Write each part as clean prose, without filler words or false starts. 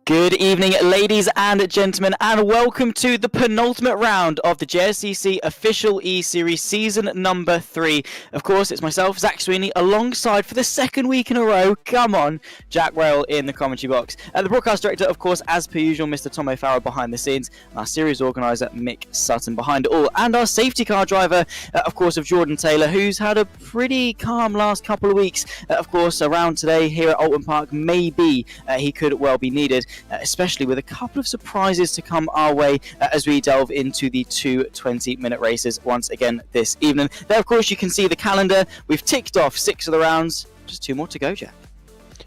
Good evening, ladies and gentlemen, and welcome to the penultimate round of the JSCC official eSeries season number 3. Of course, it's myself, Zach Sweeney, alongside for the second week in a row, come on, Jack Rail in the commentary box. The broadcast director, of course, as per usual, Mr. Tom O'Farrell behind the scenes, and our series organiser, Mick Sutton behind it all, and our safety car driver, of course, of Jordan Taylor, who's had a pretty calm last couple of weeks. Of course, around today here at Oulton Park, maybe he could well be needed. Especially with a couple of surprises to come our way as we delve into the two 20-minute races once again this evening. There, of course, you can see the calendar. We've ticked off 6 of the rounds. Just 2 more to go, Jack.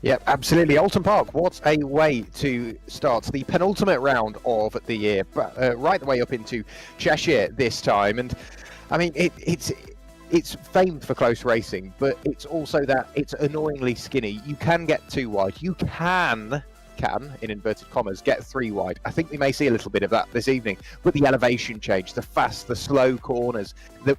Yep, absolutely. Oulton Park, what a way to start the penultimate round of the year. Right the way up into Cheshire this time. And, I mean, it's famed for close racing, but it's also that it's annoyingly skinny. You can get 2 wide. You can, in inverted commas, get 3 wide. I think we may see a little bit of that this evening, but the elevation change, the fast, the slow corners, the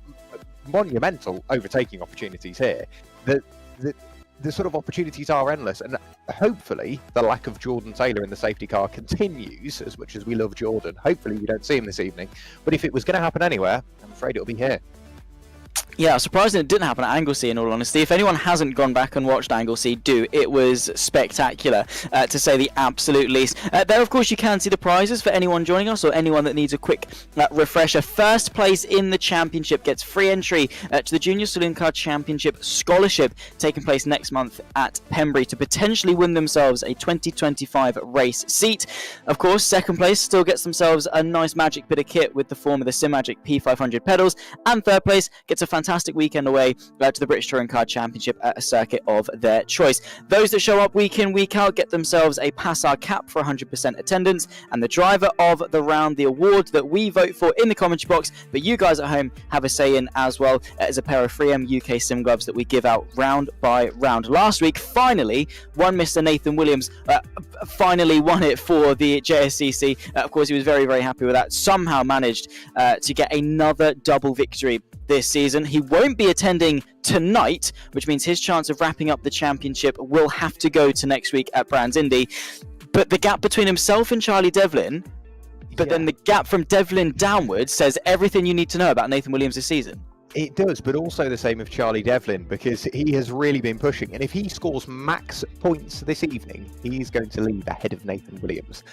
monumental overtaking opportunities here, the sort of opportunities are endless, and hopefully the lack of Jordan Taylor in the safety car continues. As much as we love Jordan, hopefully we don't see him this evening, but if it was going to happen anywhere, I'm afraid it'll be here. Yeah, surprising it didn't happen at Anglesey, in all honesty. If anyone hasn't gone back and watched Anglesey, do. It was spectacular, to say the absolute least. There, of course, you can see the prizes for anyone joining us or anyone that needs a quick refresher. First place in the championship gets free entry to the Junior Saloon Car Championship Scholarship, taking place next month at Pembrey, to potentially win themselves a 2025 race seat. Of course, second place still gets themselves a nice magic bit of kit with the form of the Simagic P500 pedals, and third place gets a fantastic weekend away to the British Touring Car Championship at a circuit of their choice. Those that show up week in, week out get themselves a PASR cap for 100% attendance, and the driver of the round, the award that we vote for in the commentary box, but you guys at home have a say in as well, is a pair of 3M UK sim gloves that we give out round by round. Last week, finally, one Mr. Nathan Williams finally won it for the JSCC. Of course, he was very, very happy with that. Somehow managed to get another double victory this season. He won't be attending tonight, which means his chance of wrapping up the championship will have to go to next week at Brands Indy. But the gap between himself and Charlie Devlin, then the gap from Devlin downwards, says everything you need to know about Nathan Williams this season. It does, but also the same of Charlie Devlin, because he has really been pushing. And if he scores max points this evening, he's going to leave ahead of Nathan Williams.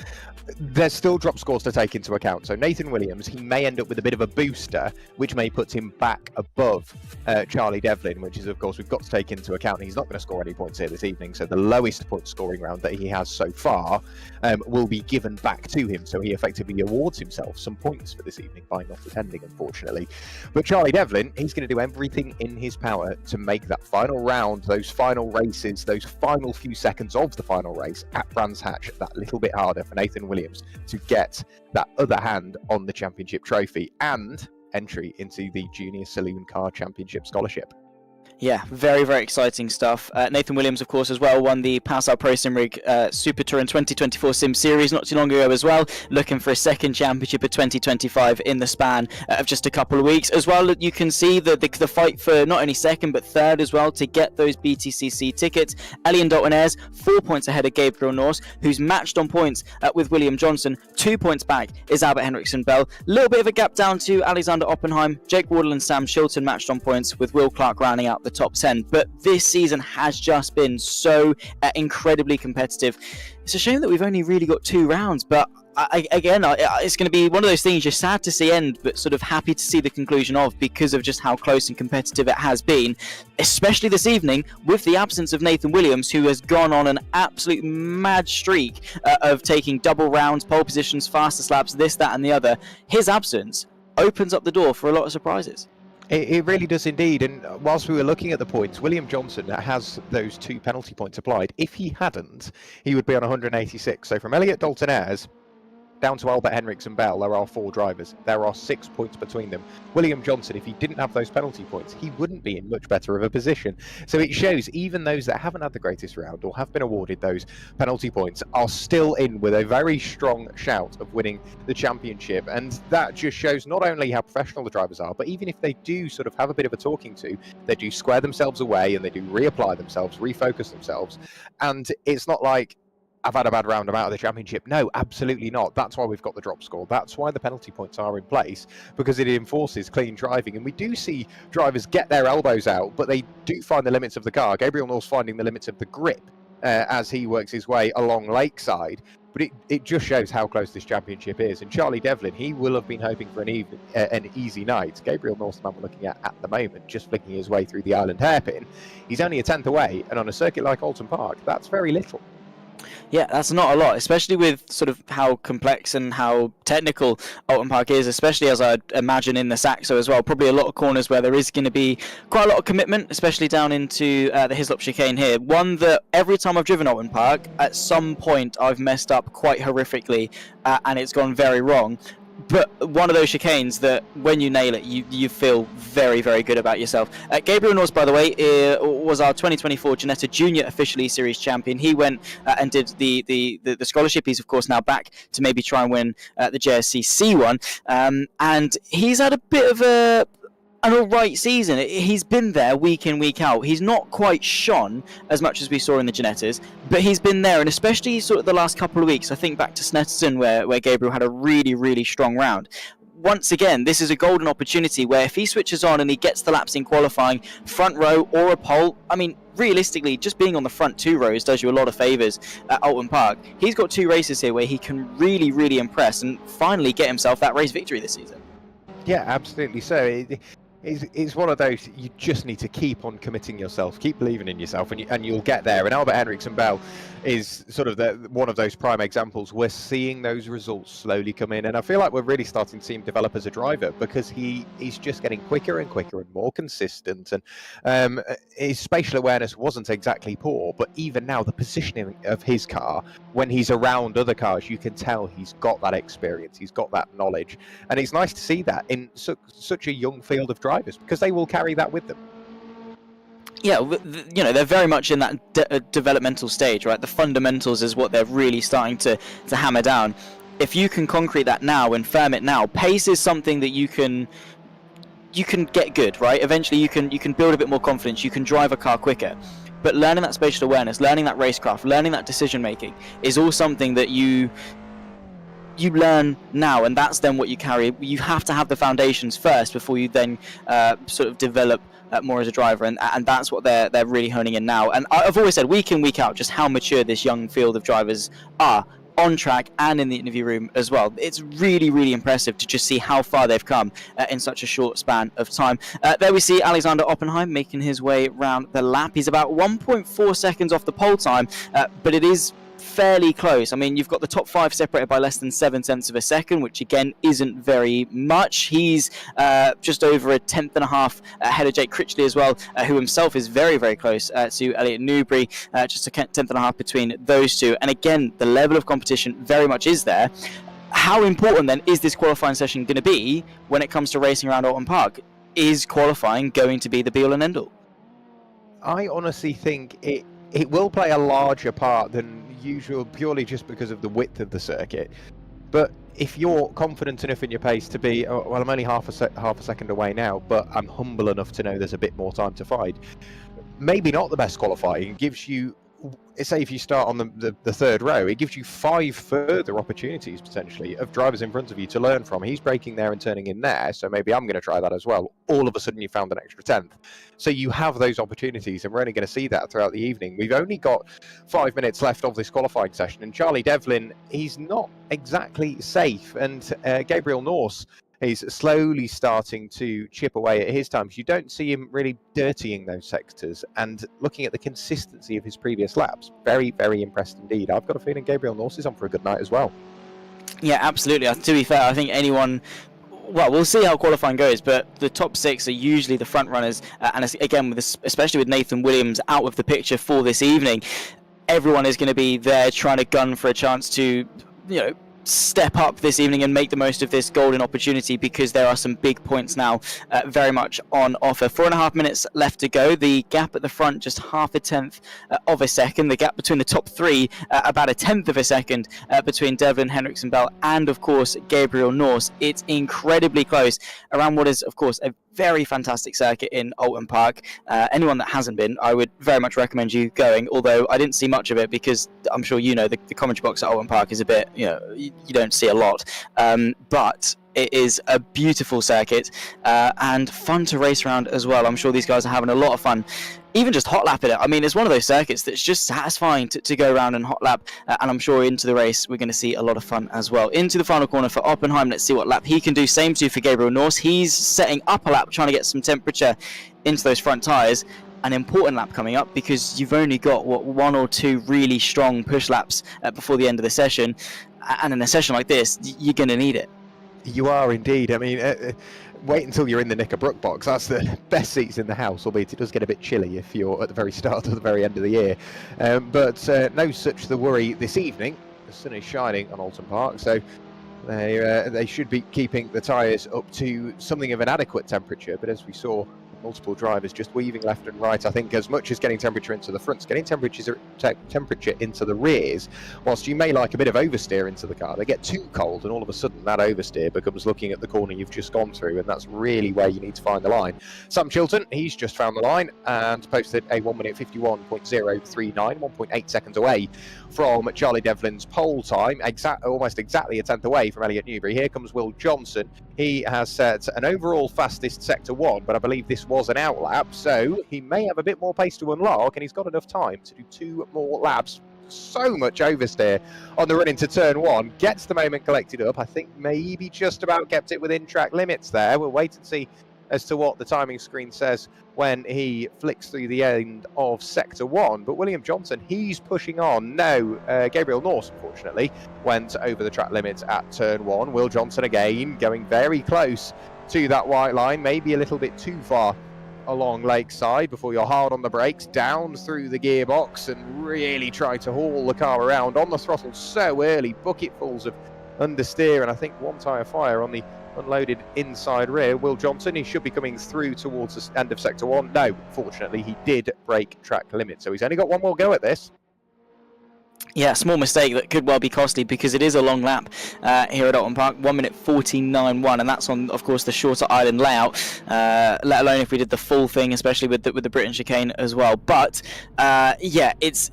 There's still drop scores to take into account. So Nathan Williams, he may end up with a bit of a booster, which may put him back above Charlie Devlin, which is, of course, we've got to take into account. He's not going to score any points here this evening. So the lowest point scoring round that he has so far will be given back to him. So he effectively awards himself some points for this evening by not attending, unfortunately. But Charlie Devlin, he's going to do everything in his power to make that final round, those final races, those final few seconds of the final race at Brands Hatch that little bit harder for Nathan Williams to get that other hand on the championship trophy and entry into the Junior Saloon Car Championship Scholarship. Yeah, very, very exciting stuff. Nathan Williams, of course, as well, won the PASR Pro Sim Rig Super Touring 2024 Sim Series not too long ago as well, looking for a second championship of 2025 in the span of just a couple of weeks. As well, you can see the fight for not only second but third as well to get those BTCC tickets. Elian Dalton Ayres, 4 points ahead of Gabriel Norse, who's matched on points with William Johnson. 2 points back is Albert Henriksen Bell. Little bit of a gap down to Alexander Oppenheim, Jake Wardle and Sam Shilton matched on points, with Will Clark rounding out the top 10. But this season has just been so incredibly competitive. It's a shame that we've only really got 2 rounds, but it's going to be one of those things you're sad to see end, but sort of happy to see the conclusion of, because of just how close and competitive it has been, especially this evening with the absence of Nathan Williams, who has gone on an absolute mad streak of taking double rounds, pole positions, fastest laps, this, that and the other. His absence opens up the door for a lot of surprises. It really does indeed. And whilst we were looking at the points, William Johnson has those 2 penalty points applied. If he hadn't, he would be on 186. So from Elliot Dalton Ayres down to Albert Henriksen Bell, there are 4 drivers. There are 6 points between them. William Johnson, if he didn't have those penalty points, he wouldn't be in much better of a position. So it shows even those that haven't had the greatest round or have been awarded those penalty points are still in with a very strong shout of winning the championship. And that just shows not only how professional the drivers are, but even if they do sort of have a bit of a talking to, they do square themselves away and they do reapply themselves, refocus themselves. And it's not like I've had a bad round, I'm out of the championship. No, absolutely not. That's why we've got the drop score. That's why the penalty points are in place, because it enforces clean driving. And we do see drivers get their elbows out, but they do find the limits of the car. Gabriel North's finding the limits of the grip as he works his way along Lakeside. But it just shows how close this championship is. And Charlie Devlin, he will have been hoping for an easy night. Gabriel North's the man we're looking at the moment, just flicking his way through the island hairpin. He's only a tenth away, and on a circuit like Oulton Park, that's very little. Yeah, that's not a lot, especially with sort of how complex and how technical Oulton Park is, especially as I'd imagine in the Saxo as well. Probably a lot of corners where there is going to be quite a lot of commitment, especially down into the Hislop chicane here. One that every time I've driven Oulton Park, at some point I've messed up quite horrifically and it's gone very wrong. But one of those chicanes that when you nail it, you feel very, very good about yourself. Gabriel Norse, by the way, was our 2024 Ginetta Junior official eSeries champion. He went and did the scholarship. He's, of course, now back to maybe try and win the JSC C1. And he's had a bit of an alright season. He's been there week in, week out. He's not quite shone as much as we saw in the Ginettas, but he's been there, and especially sort of the last couple of weeks. I think back to Snetterton where Gabriel had a really, really strong round. Once again, this is a golden opportunity where if he switches on and he gets the laps in qualifying, front row or a pole, I mean, realistically, just being on the front 2 rows does you a lot of favours at Oulton Park. He's got 2 races here where he can really, really impress and finally get himself that race victory this season. Yeah, absolutely. So it's one of those, you just need to keep on committing yourself, keep believing in yourself, and you'll get there. And Albert Henriksen Bell is sort of one of those prime examples. We're seeing those results slowly come in, and I feel like we're really starting to see him develop as a driver, because he's just getting quicker and quicker and more consistent. And his spatial awareness wasn't exactly poor, but even now the positioning of his car when he's around other cars, you can tell he's got that experience, he's got that knowledge, and it's nice to see that in such a young field of drivers, because they will carry that with them. Yeah, you know, they're very much in that developmental stage, right? The fundamentals is what they're really starting to hammer down. If you can concrete that now and firm it now, pace is something that you can get good, right? Eventually you can build a bit more confidence, you can drive a car quicker. But learning that spatial awareness, learning that racecraft, learning that decision making is all something that you learn now, and that's then what you carry. You have to have the foundations first before you then sort of develop more as a driver, and that's what they're really honing in now. And I've always said week in, week out, just how mature this young field of drivers are on track and in the interview room as well. It's really, really impressive to just see how far they've come in such a short span of time. There we see Alexander Oppenheim making his way around the lap. He's about 1.4 seconds off the pole time, but it is fairly close. I mean, you've got the top 5 separated by less than 7/10 of a second, which again isn't very much. He's just over a 10.5 ahead of Jake Critchley as well, who himself is very, very close to Elliot Newbury, just a 10.5 between those two. And again, the level of competition very much is there. How important then is this qualifying session going to be when it comes to racing around Oulton Park? Is qualifying going to be the be all and end all? I honestly think it will play a larger part than usual, purely just because of the width of the circuit. But if you're confident enough in your pace to be, well, I'm only half a second away now, but I'm humble enough to know there's a bit more time to find. Maybe not the best qualifying. It gives you, say if you start on the third row, it gives you 5 further opportunities potentially of drivers in front of you to learn from. He's braking there and turning in there, so maybe I'm going to try that as well. All of a sudden you found an extra 10th. So you have those opportunities, and we're only going to see that throughout the evening. We've only got 5 minutes left of this qualifying session, and Charlie Devlin, he's not exactly safe, and Gabriel Norse, he's slowly starting to chip away at his times. You don't see him really dirtying those sectors, and looking at the consistency of his previous laps, very, very impressed indeed. I've got a feeling Gabriel Norse is on for a good night as well. Yeah, absolutely. To be fair, I think anyone... Well, we'll see how qualifying goes, but the top 6 are usually the front runners, and again, especially with Nathan Williams out of the picture for this evening, everyone is going to be there trying to gun for a chance to, you know, step up this evening and make the most of this golden opportunity, because there are some big points now very much on offer. 4.5 minutes left to go. The gap at the front just 0.5 of a second. The gap between the top 3 about 1/10 of a second between Devlin, Henriksen Bell and of course Gabriel Norse. It's incredibly close around what is of course a Very fantastic circuit in Oulton Park. Anyone that hasn't been, I would very much recommend you going, although I didn't see much of it because I'm sure you know the commentary box at Oulton Park is a bit, you don't see a lot. But it is a beautiful circuit and fun to race around as well. I'm sure these guys are having a lot of fun. Even just hot lapping it. I mean, it's one of those circuits that's just satisfying to go around and hot lap. And I'm sure into the race, we're going to see a lot of fun as well. Into the final corner for Oppenheim. Let's see what lap he can do. Same too for Gabriel Norse. He's setting up a lap, trying to get some temperature into those front tyres. An important lap coming up because you've only got, one or two really strong push laps before the end of the session. And in a session like this, you're going to need it. You are indeed. I mean, wait until you're in the Knickerbock box. That's the best seats in the house, albeit it does get a bit chilly if you're at the very start or the very end of the year. But no such the worry this evening. The sun is shining on Oulton Park, so they should be keeping the tyres up to something of an adequate temperature. But as we saw, multiple drivers just weaving left and right. I think as much as getting temperature into the fronts, getting temperature into the rears, whilst you may like a bit of oversteer into the car, they get too cold and all of a sudden that oversteer becomes looking at the corner you've just gone through, and that's really where you need to find the line. Sam Chilton, he's just found the line and posted a 1 minute 51.039, 1.8 seconds away from Charlie Devlin's pole time, almost exactly a tenth away from Elliot Newbury. Here comes Will Johnson. He has set an overall fastest sector 1, but I believe this was an outlap, so he may have a bit more pace to unlock, and he's got enough time to do 2 more laps. So much oversteer on the run into turn 1, gets the moment collected up. I think maybe just about kept it within track limits there. We'll wait and see as to what the timing screen says when he flicks through the end of sector 1. But William Johnson, he's pushing on. No, Gabriel Norse, unfortunately, went over the track limits at turn 1. Will Johnson again going very close to that white line, maybe a little bit too far along Lakeside before you're hard on the brakes, down through the gearbox and really try to haul the car around on the throttle so early, bucketfuls of understeer, and I think one tyre fire on the unloaded inside rear. Will Johnson, he should be coming through towards the end of sector 1. No, fortunately he did break track limit, so he's only got one more go at this. Yeah, small mistake that could well be costly because it is a long lap here at Oulton Park, 1 minute 49.1, and that's on, of course, the shorter island layout. Let alone if we did the full thing, especially with the Britain chicane as well. But yeah, it's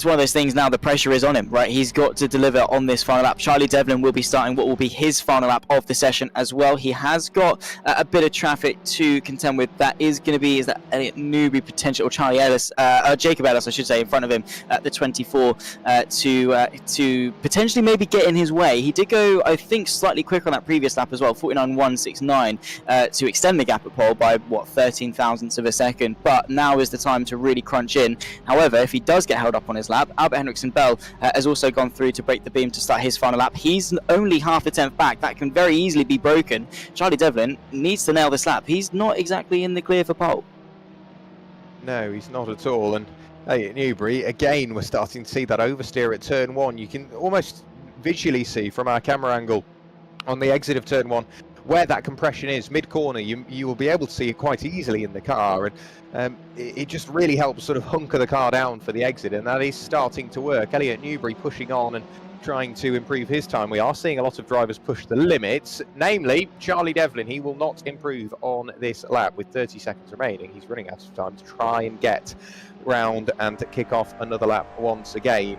one of those things now. The pressure is on him, right? He's got to deliver on this final lap. Charlie Devlin will be starting what will be his final lap of the session as well. He has got a bit of traffic to contend with. That is going to be that Elliot Newbury potential, or Charlie Ellis, Jacob Ellis, I should say, in front of him at the 24 to potentially maybe get in his way. He did go, I think, slightly quicker on that previous lap as well, 49.169, to extend the gap at pole by 13 thousandths of a second. But now is the time to really crunch in. However, if he does get held up on his lap, Albert Henriksen Bell has also gone through to break the beam to start his final lap. He's only half a tenth back. That can very easily be broken. Charlie Devlin needs to nail this lap. He's not exactly in the clear for pole. No, he's not at all. And Elliot Newbury, again, we're starting to see that oversteer at turn 1. You can almost visually see from our camera angle on the exit of turn 1 where that compression is mid-corner. You will be able to see it quite easily in the car, and it just really helps sort of hunker the car down for the exit, and that is starting to work. Elliot Newbury pushing on and trying to improve his time. We are seeing a lot of drivers push the limits, namely Charlie Devlin. He will not improve on this lap with 30 seconds remaining. He's running out of time to try and get round and kick off another lap once again.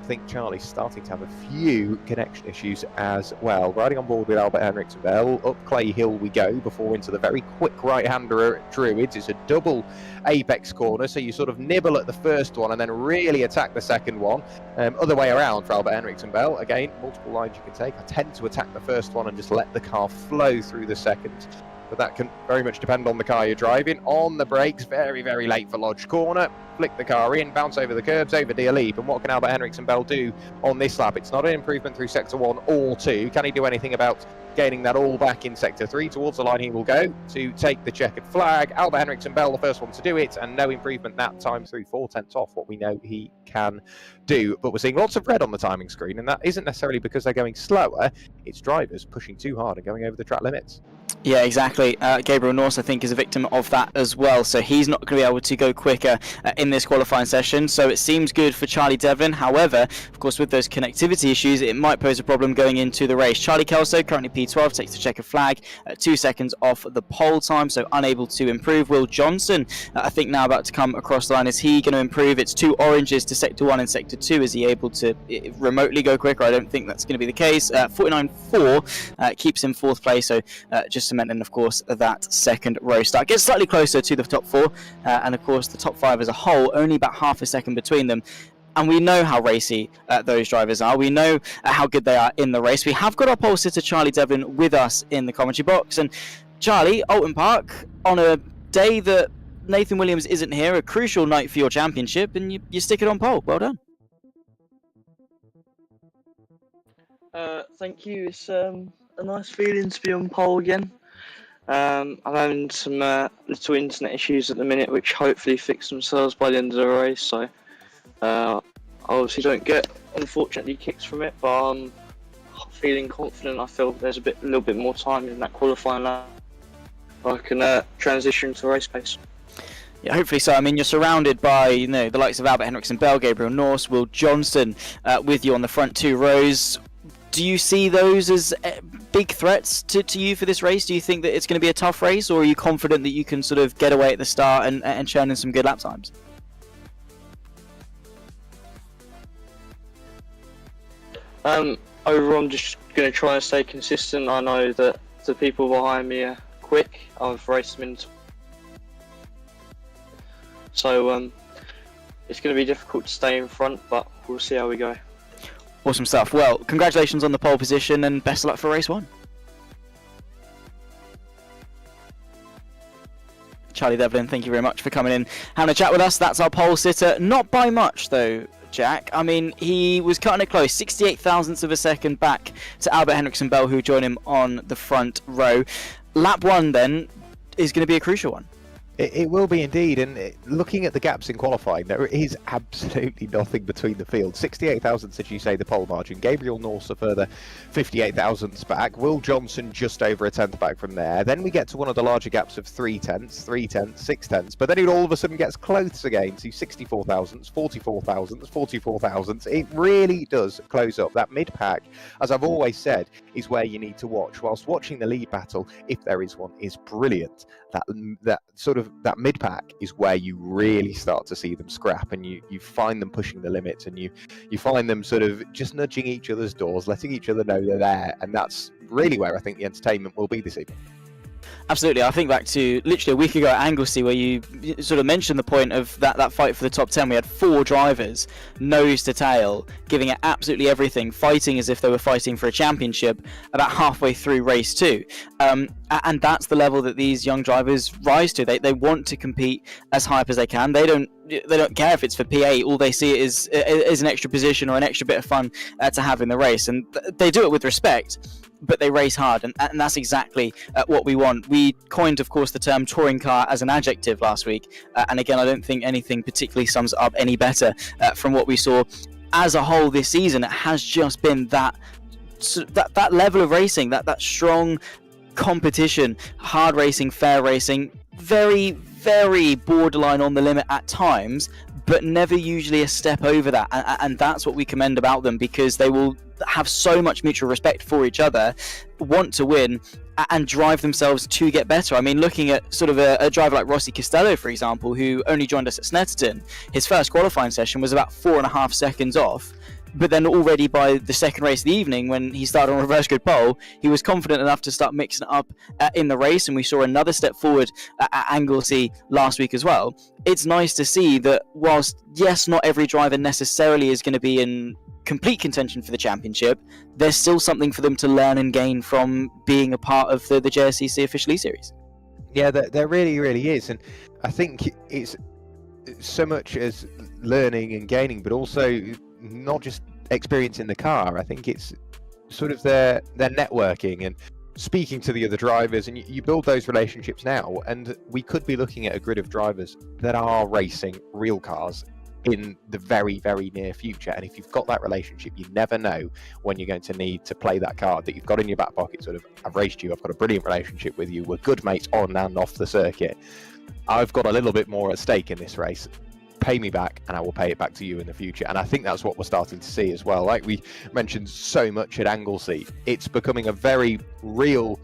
I think Charlie's starting to have a few connection issues as well. Riding on board with Albert Henriksen Bell, up Clay Hill we go before into the very quick right-hander at Druids. It's a double apex corner, so you sort of nibble at the first one and then really attack the second one. Other way around for Albert Henriksen Bell. Again, multiple lines you can take. I tend to attack the first one and just let the car flow through the second. But that can very much depend on the car you're driving. On the brakes, very, very late for Lodge Corner. Flick the car in, bounce over the curbs, over Deer Leap. And what can Albert Henriksen Bell do on this lap? It's not an improvement through Sector 1 or 2. Can he do anything about gaining that all back in Sector 3? Towards the line he will go to take the checkered flag. Albert Henriksen Bell, the first one to do it, and no improvement that time through 4/10 off what we know he can do. But we're seeing lots of red on the timing screen, and that isn't necessarily because they're going slower. It's drivers pushing too hard and going over the track limits. Yeah, exactly. Gabriel Norse, I think, is a victim of that as well. So he's not going to be able to go quicker in this qualifying session. So it seems good for Charlie Devlin. However, of course, with those connectivity issues, it might pose a problem going into the race. Charlie Kelso, currently P12, takes the checkered flag, 2 seconds off the pole time, so unable to improve. Will Johnson, I think, now about to come across the line. Is he going to improve? It's 2 oranges to Sector 1 and Sector 2. Is he able to remotely go quicker? I don't think that's going to be the case. 49.4 keeps him 4th place, so just cementing, of course, that second row start. Gets slightly closer to the top 4, and of course the top 5 as a whole, only about half a second between them. And we know how racy those drivers are. We know how good they are in the race. We have got our pole sitter Charlie Devlin with us in the commentary box. And Charlie, Oulton Park, on a day that Nathan Williams isn't here, a crucial night for your championship, and you stick it on pole. Well done. Thank you. It's a nice feeling to be on pole again. I'm having some little internet issues at the minute, which hopefully fix themselves by the end of the race. So I obviously don't get, unfortunately, kicks from it, but I'm feeling confident. I feel there's a little bit more time in that qualifying lap. I can transition to race pace. Yeah, hopefully so. I mean, you're surrounded by the likes of Albert Henriksen Bell, Gabriel Norse, Will Johnson with you on the front 2 rows. Do you see those as big threats to you for this race? Do you think that it's going to be a tough race, or are you confident that you can sort of get away at the start and churn in some good lap times? Overall, I'm just going to try and stay consistent. I know that the people behind me are quick. I've raced them into... So it's going to be difficult to stay in front, but we'll see how we go. Awesome stuff. Well, congratulations on the pole position and best of luck for race 1. Charlie Devlin, thank you very much for coming in, having a chat with us. That's our pole sitter. Not by much, though, Jack. I mean, he was cutting it close, 68 thousandths of a second back to Albert Henriksen Bell, who joined him on the front row. Lap 1, then, is going to be a crucial one. It will be indeed, and looking at the gaps in qualifying, there is absolutely nothing between the field. 68 thousandths, as you say, the pole margin. Gabriel Norse a further 58 thousandths back. Will Johnson just over a tenth back from there. Then we get to one of the larger gaps of 3 tenths, 6 tenths, but then it all of a sudden gets close again to 64 thousandths, 44 thousandths, 44 thousandths. It really does close up. That mid-pack, as I've always said, is where you need to watch. Whilst watching the lead battle, if there is one, is brilliant. That mid-pack is where you really start to see them scrap, and you find them pushing the limits, and you find them sort of just nudging each other's doors, letting each other know they're there, and that's really where I think the entertainment will be this evening. Absolutely. I think back to literally a week ago at Anglesey, where you sort of mentioned the point of that fight for the top 10. We had 4 drivers, nose to tail, giving it absolutely everything, fighting as if they were fighting for a championship about halfway through race 2. And that's the level that these young drivers rise to. They want to compete as high up as they can. They don't care if it's for P8. All they see is an extra position or an extra bit of fun to have in the race, and they do it with respect, but they race hard, and that's exactly what we want. We coined, of course, the term touring car as an adjective last week, and again, I don't think anything particularly sums it up any better from what we saw as a whole this season. It has just been that level of racing, that strong competition, hard racing, fair racing, very, very borderline on the limit at times, but never usually a step over that, and that's what we commend about them, because they will have so much mutual respect for each other, want to win, and drive themselves to get better. I mean, looking at sort of a driver like Rossi Costello, for example, who only joined us at Snetterton, his first qualifying session was about 4.5 seconds off, but then already by the second race of the evening, when he started on reverse grid pole, he was confident enough to start mixing it up in the race, and we saw another step forward at Anglesey last week as well. It's nice to see that whilst, yes, not every driver necessarily is going to be in complete contention for the championship, there's still something for them to learn and gain from being a part of the JSCC official eSeries. Yeah, there really, really is, and I think it's so much as learning and gaining, but also not just experience in the car. I think it's sort of their networking and speaking to the other drivers, and you build those relationships now, and we could be looking at a grid of drivers that are racing real cars in the very, very near future. And if you've got that relationship, you never know when you're going to need to play that card that you've got in your back pocket, sort of, I've raced you, I've got a brilliant relationship with you, we're good mates on and off the circuit. I've got a little bit more at stake in this race. Pay me back and I will pay it back to you in the future. And I think that's what we're starting to see as well. Like we mentioned so much at Anglesey, it's becoming a very real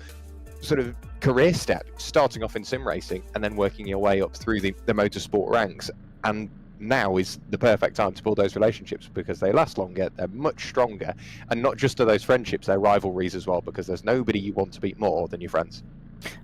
sort of career step, starting off in sim racing and then working your way up through the motorsport ranks. And now is the perfect time to build those relationships because they last longer, they're much stronger, and not just are those friendships, they're rivalries as well, because there's nobody you want to beat more than your friends.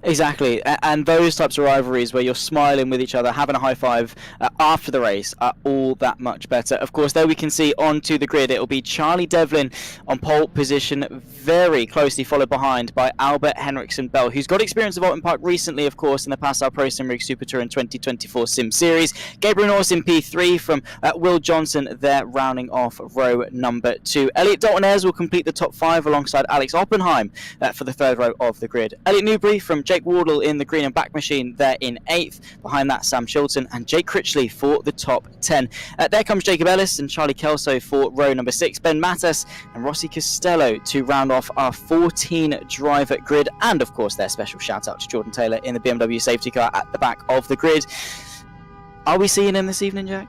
Exactly, and those types of rivalries where you're smiling with each other, having a high five after the race are all that much better. Of course, there we can see onto the grid, it'll be Charlie Devlin on pole position, very closely followed behind by Albert Henriksen Bell, who's got experience of Oulton Park recently, of course, in the PASR Pro Sim Rig Super Tour in 2024 Sim Series. Gabriel Norris in P3 from Will Johnson there, rounding off row number 2. Elliot Dalton-Ayres will complete the top 5 alongside Alex Oppenheim for the 3rd row of the grid. Elliot Newbury from Jake Wardle in the green and black machine there in 8th. Behind that, Sam Chilton and Jake Critchley for the top 10. There comes Jacob Ellis and Charlie Kelso for row number 6. Ben Mattas and Rossi Costello to round off our 14 driver grid. And of course, their special shout out to Jordan Taylor in the BMW safety car at the back of the grid. Are we seeing him this evening, Jack?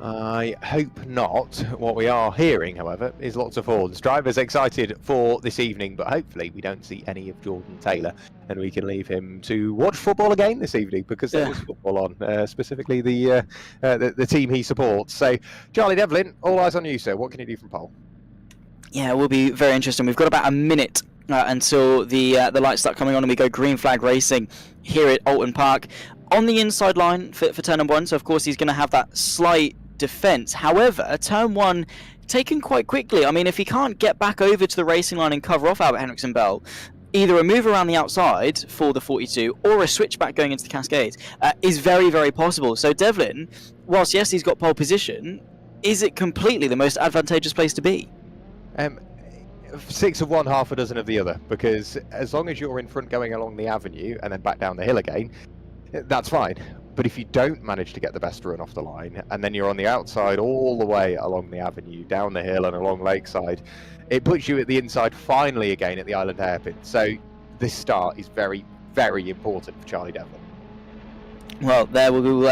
I hope not. What we are hearing, however, is lots of horns. Drivers excited for this evening, but hopefully we don't see any of Jordan Taylor and we can leave him to watch football again this evening, because there is football on, specifically the team he supports. So, Charlie Devlin, all eyes on you, sir. What can you do from pole? Yeah, it will be very interesting. We've got about a minute until the lights start coming on and we go green flag racing here at Oulton Park. On the inside line for turn number 1, so of course he's going to have that slight defence. However, turn 1 taken quite quickly. I mean, if he can't get back over to the racing line and cover off Albert Henriksen Bell, either a move around the outside for the 42 or a switchback going into the Cascades is very, very possible. So Devlin, whilst yes, he's got pole position, is it completely the most advantageous place to be? 6 of one, half a dozen of the other, because as long as you're in front going along the avenue and then back down the hill again, that's fine. But if you don't manage to get the best run off the line, and then you're on the outside all the way along the avenue, down the hill and along Lakeside, it puts you at the inside finally again at the Island Hairpin. So this start is very, very important for Charlie Devlin. Well, there we'll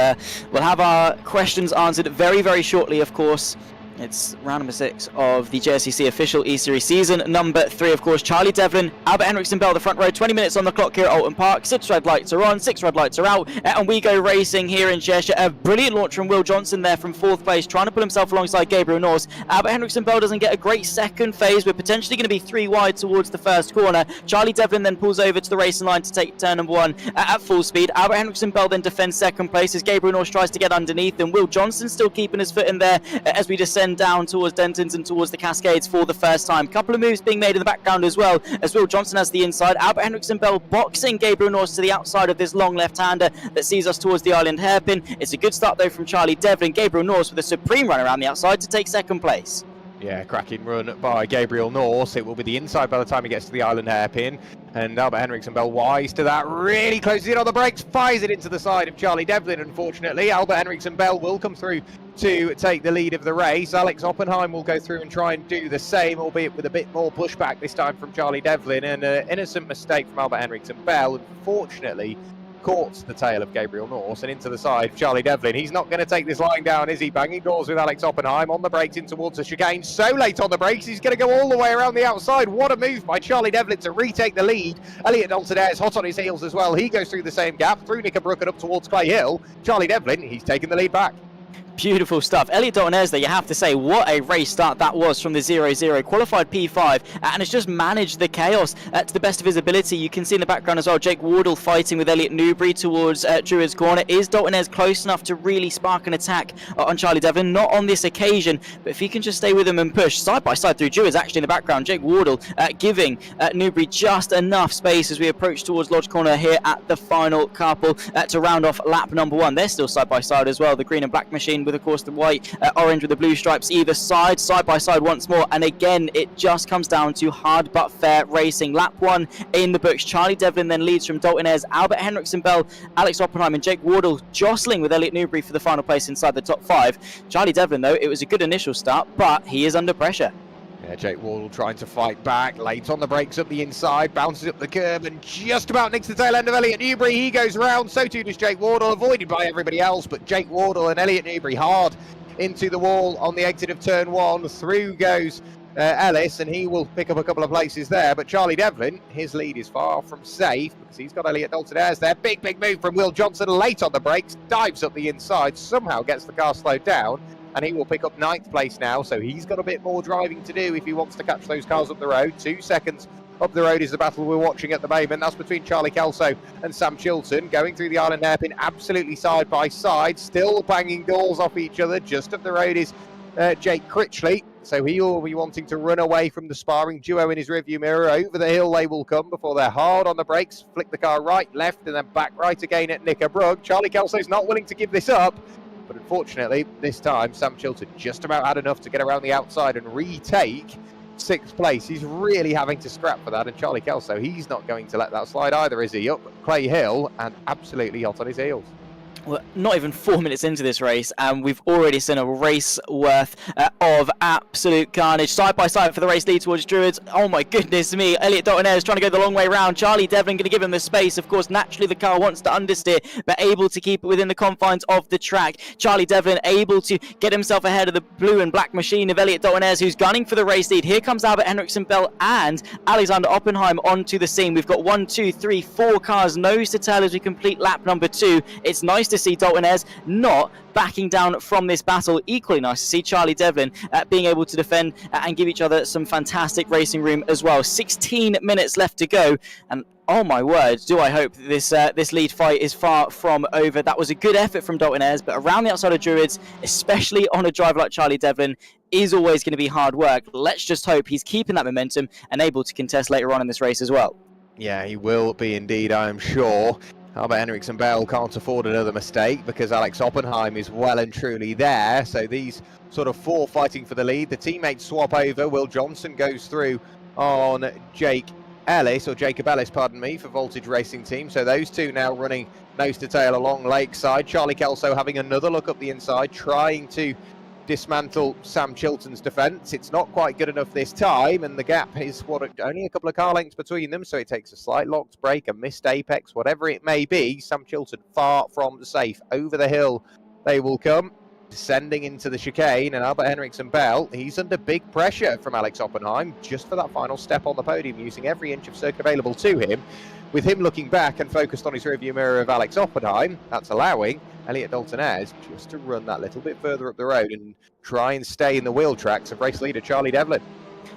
have our questions answered very, very shortly, of course. It's round number 6 of the JSCC official eSeries season number 3, of course. Charlie Devlin, Albert Henriksen Bell, the front row. 20 minutes on the clock here at Oulton Park. 6 red lights are on, 6 red lights are out, and we go racing here in Cheshire. A brilliant launch from Will Johnson there from 4th place, trying to put himself alongside Gabriel Norris. Albert Henriksen Bell doesn't get a great second phase. We're potentially going to be 3 wide towards the first corner. Charlie Devlin then pulls over to the racing line to take turn number 1 at full speed. Albert Henriksen Bell then defends second place as Gabriel Norris tries to get underneath, and Will Johnson still keeping his foot in there as we descend down towards Denton's and towards the Cascades for the first time. Couple of moves being made in the background as well, as Will Johnson has the inside. Albert Henriksen Bell boxing Gabriel Norris to the outside of this long left-hander that sees us towards the Island Hairpin. It's a good start though from Charlie Devlin. Gabriel Norris with a supreme run around the outside to take second place. Yeah, cracking run by Gabriel Norris. It will be the inside by the time he gets to the Island Hairpin. And Albert Henriksen Bell wise to that, really closes in on the brakes, fires it into the side of Charlie Devlin. Unfortunately, Albert Henriksen Bell will come through to take the lead of the race. Alex Oppenheim will go through and try and do the same, albeit with a bit more pushback this time from Charlie Devlin. And an innocent mistake from Albert Henriksen Bell, unfortunately, caught the tail of Gabriel Norris and into the side. Charlie Devlin, he's not going to take this line down, is he? Banging doors with Alex Oppenheim on the brakes in towards the chicane. So late on the brakes, he's going to go all the way around the outside. What a move by Charlie Devlin to retake the lead. Elliot Dalton-Ayres hot on his heels as well. He goes through the same gap, through Knickerbrook and up towards Clay Hill. Charlie Devlin, he's taken the lead back. Beautiful stuff. Elliot Dalton-Ayres there, you have to say, what a race start that was from the 0-0. Qualified P5, and has just managed the chaos to the best of his ability. You can see in the background as well, Jake Wardle fighting with Elliot Newbury towards Druid's corner. Is Dalton-Ayres close enough to really spark an attack on Charlie Devlin? Not on this occasion, but if he can just stay with him and push side by side through Druid's actually in the background. Jake Wardle giving Newbury just enough space as we approach towards Lodge Corner here at the final couple to round off lap number 1. They're still side by side as well. The green and black machine racing with, of course, the white, orange with the blue stripes either side by side once more. And again, it just comes down to hard but fair racing. Lap 1 in the books. Charlie Devlin then leads from Dalton Ayres, Albert Henriksen-Bell, Alex Oppenheim and Jake Wardle jostling with Elliot Newbury for the final place inside the top 5. Charlie Devlin, though, it was a good initial start, but he is under pressure. Yeah, Jake Wardle trying to fight back, late on the brakes up the inside, bounces up the curb and just about nicks the tail end of Elliot Newbury. He goes round, so too does Jake Wardle, avoided by everybody else, but Jake Wardle and Elliot Newbury hard into the wall on the exit of turn 1. Through goes Ellis, and he will pick up a couple of places there, but Charlie Devlin, his lead is far from safe because he's got Elliot Dalton Ayres there. Big move from Will Johnson, late on the brakes, dives up the inside, somehow gets the car slowed down, and he will pick up 9th place now, so he's got a bit more driving to do if he wants to catch those cars up the road. 2 seconds up the road is the battle we're watching at the moment. That's between Charlie Kelso and Sam Chilton, going through the island hairpin absolutely side by side, still banging doors off each other. Just up the road is Jake Critchley, so he will be wanting to run away from the sparring duo in his rearview mirror. Over the hill they will come before they're hard on the brakes, flick the car right, left, and then back right again at Knickerbrug. Charlie Kelso's not willing to give this up, but unfortunately this time Sam Chilton just about had enough to get around the outside and retake 6th place. He's really having to scrap for that, and Charlie Kelso, he's not going to let that slide either, is he? Up Clay Hill and absolutely hot on his heels. Well, not even 4 minutes into this race, and we've already seen a race worth of absolute carnage. Side by side for the race lead towards Druids. Oh my goodness me. Elliot Dalton Ayres trying to go the long way round. Charlie Devlin going to give him the space. Of course, naturally the car wants to understeer, but able to keep it within the confines of the track. Charlie Devlin able to get himself ahead of the blue and black machine of Elliot Dalton Ayres, who's gunning for the race lead. Here comes Albert Henriksen-Bell and Alexander Oppenheim onto the scene. We've got 1, 2, 3, 4 cars nose to tail as we complete lap number 2. It's nice to see Dalton Ayres not backing down from this battle. Equally nice to see Charlie Devlin being able to defend and give each other some fantastic racing room as well. 16 minutes left to go, and oh my word, do I hope that this lead fight is far from over. That was a good effort from Dalton Ayres, but around the outside of Druids, especially on a driver like Charlie Devlin, is always going to be hard work. Let's just hope he's keeping that momentum and able to contest later on in this race as well. Yeah, he will be indeed, I am sure. Albert Henriksen-Bell can't afford another mistake because Alex Oppenheim is well and truly there. So these sort of 4 fighting for the lead. The teammates swap over. Will Johnson goes through on Jacob Ellis, pardon me, for Voltage Racing Team. So those two now running nose to tail along Lakeside. Charlie Kelso having another look up the inside, trying to dismantle Sam Chilton's defence. It's not quite good enough this time, and the gap is only a couple of car lengths between them, so it takes a slight locked brake, a missed apex, whatever it may be. Sam Chilton far from safe. Over the hill they will come, descending into the chicane, and Albert Henriksen-Bell, he's under big pressure from Alex Oppenheim just for that final step on the podium, using every inch of circuit available to him. With him looking back and focused on his rearview mirror of Alex Oppenheim, that's allowing Elliot Dalton Ayres just to run that little bit further up the road and try and stay in the wheel tracks of race leader Charlie Devlin.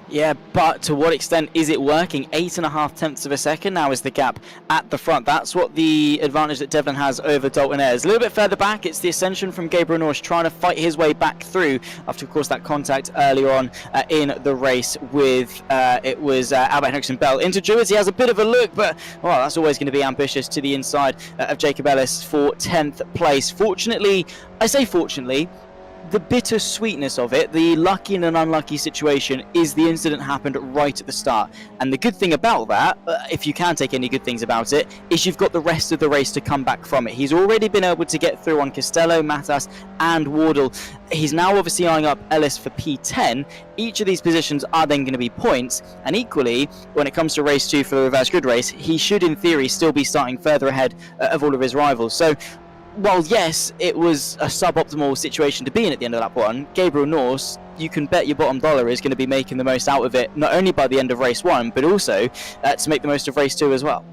Yeah, but to what extent is it working? 8.5 tenths of a second now is the gap at the front. That's what the advantage that Devlin has over Dalton Ayres. A little bit further back, it's the ascension from Gabriel Norris trying to fight his way back through after, of course, that contact earlier on in the race with Albert Henriksen-Bell. Into Druids, he has a bit of a look, but well, that's always going to be ambitious to the inside of Jacob Ellis for 10th place. Fortunately, I say fortunately, the bitter sweetness of it, the lucky and an unlucky situation, is the incident happened right at the start. And the good thing about that, if you can take any good things about it, is you've got the rest of the race to come back from it. He's already been able to get through on Costello, Matas and Wardle. He's now obviously eyeing up Ellis for P10. Each of these positions are then going to be points, and equally, when it comes to race 2 for the reverse grid race, he should in theory still be starting further ahead of all of his rivals. So while yes, it was a suboptimal situation to be in at the end of lap 1, Gabriel Norris, you can bet your bottom dollar, is going to be making the most out of it, not only by the end of race 1, but also to make the most of race 2 as well.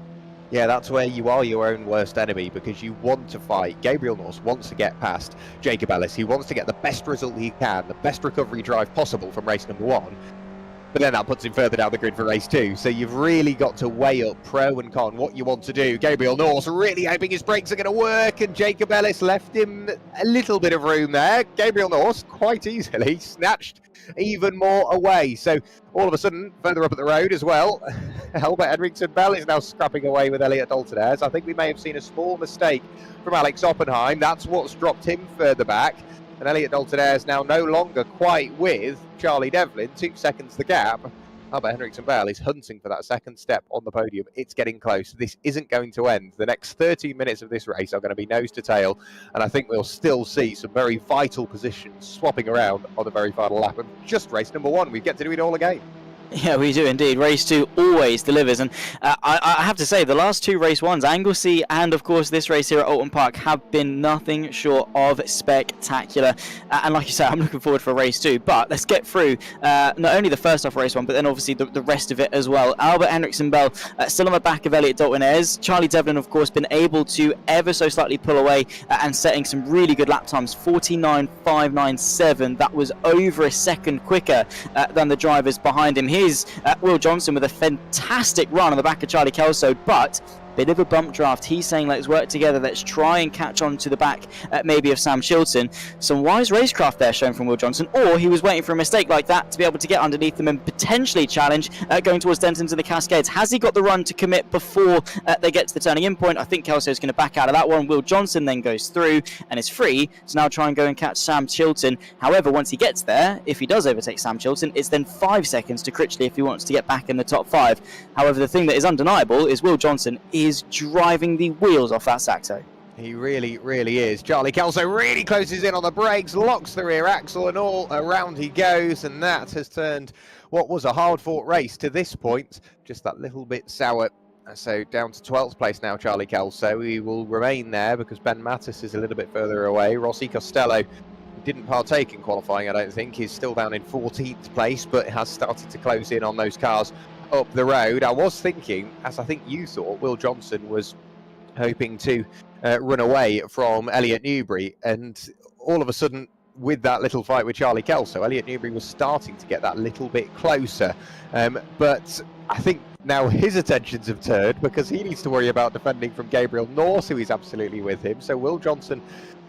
Yeah, that's where you are your own worst enemy, because you want to fight. Gabriel Norris wants to get past Jacob Ellis. He wants to get the best result he can, the best recovery drive possible from race number 1. But then that puts him further down the grid for race 2. So you've really got to weigh up pro and con, what you want to do. Gabriel Norris really hoping his brakes are going to work, and Jacob Ellis left him a little bit of room there. Gabriel Norris quite easily snatched even more away. So all of a sudden, further up at the road as well, Albert Henriksen-Bell is now scrapping away with Elliot Dalton Ayres. I think we may have seen a small mistake from Alex Oppenheim. That's what's dropped him further back. And Elliot Dalton is now no longer quite with Charlie Devlin. 2 seconds the gap. Albert Henriksen Bell is hunting for that second step on the podium. It's getting close. This isn't going to end. The next 30 minutes of this race are going to be nose to tail, and I think we'll still see some very vital positions swapping around on the very final lap of just race number 1. We get to do it all again. Yeah, we do indeed. Race 2 always delivers, and I have to say the last 2 race 1s, Anglesey and of course this race here at Oulton Park, have been nothing short of spectacular. And like you said, I'm looking forward for race 2. But let's get through not only the first half of race 1, but then obviously the rest of it as well. Albert Henriksen Bell still on the back of Elliot Dalton. Charlie Devlin, of course, been able to ever so slightly pull away and setting some really good lap times. 49.597. That was over a second quicker than the drivers behind him. Here's Will Johnson with a fantastic run on the back of Charlie Kelso, but bit of a bump draft. He's saying let's work together, let's try and catch on to the back maybe of Sam Chilton. Some wise racecraft there shown from Will Johnson, or he was waiting for a mistake like that to be able to get underneath them and potentially challenge going towards Denton to the Cascades. Has he got the run to commit before they get to the turning in point? I think Kelso's going to back out of that one. Will Johnson then goes through and is free to now try and go and catch Sam Chilton. However, once he gets there, if he does overtake Sam Chilton, it's then 5 seconds to Critchley if he wants to get back in the top 5. However, the thing that is undeniable is Will Johnson is driving the wheels off that Saxo. He really, really is. Charlie Kelso really closes in on the brakes, locks the rear axle, and all around he goes, and that has turned what was a hard-fought race to this point just that little bit sour. So down to 12th place now, Charlie Kelso. He will remain there because Ben Mattis is a little bit further away. Rossi Costello didn't partake in qualifying, I don't think. He's still down in 14th place, but has started to close in on those cars up the road. I was thinking, as I think you thought, Will Johnson was hoping to run away from Elliot Newbury, and all of a sudden with that little fight with Charlie Kelso, Elliot Newbury was starting to get that little bit closer, but I think now his attentions have turned because he needs to worry about defending from Gabriel Norse, who is absolutely with him. So Will Johnson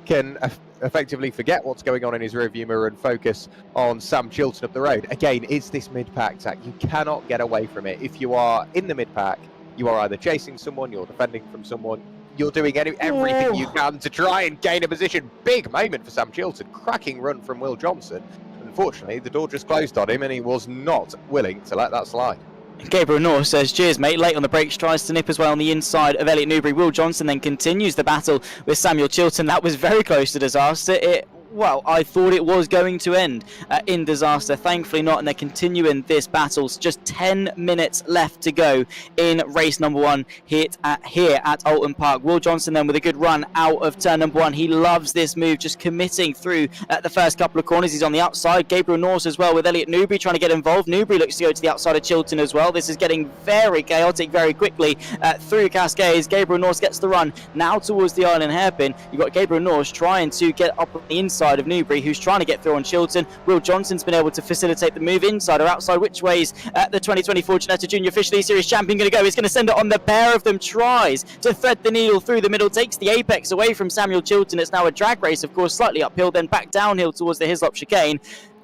can effectively forget what's going on in his rearview mirror and focus on Sam Chilton up the road. Again, it's this mid-pack tack. You cannot get away from it. If you are in the mid-pack, you are either chasing someone, you're defending from someone, you're doing everything you can to try and gain a position. Big moment for Sam Chilton. Cracking run from Will Johnson. Unfortunately, the door just closed on him and he was not willing to let that slide. Gabriel Norse says, cheers mate, late on the brakes, tries to nip as well on the inside of Elliot Newbury. Will Johnson then continues the battle with Samuel Chilton. That was very close to disaster. Well, I thought it was going to end in disaster. Thankfully not, and they're continuing this battle. Just 10 minutes left to go in race number 1 here at Oulton Park. Will Johnson then with a good run out of turn number 1. He loves this move, just committing through the first couple of corners. He's on the outside. Gabriel Norse as well with Elliot Newbury trying to get involved. Newbury looks to go to the outside of Chilton as well. This is getting very chaotic very quickly through Cascades. Gabriel Norse gets the run now towards the island hairpin. You've got Gabriel Norse trying to get up on the inside of Newbury, who's trying to get through on Chilton. Will Johnson's been able to facilitate the move inside or outside. Which way's the 2024 Ginetta Junior Official eSeries champion going to go? He's going to send it on. The pair of them tries to thread the needle through the middle, takes the apex away from Samuel Chilton. It's now a drag race, of course, slightly uphill, then back downhill towards the Hislop chicane.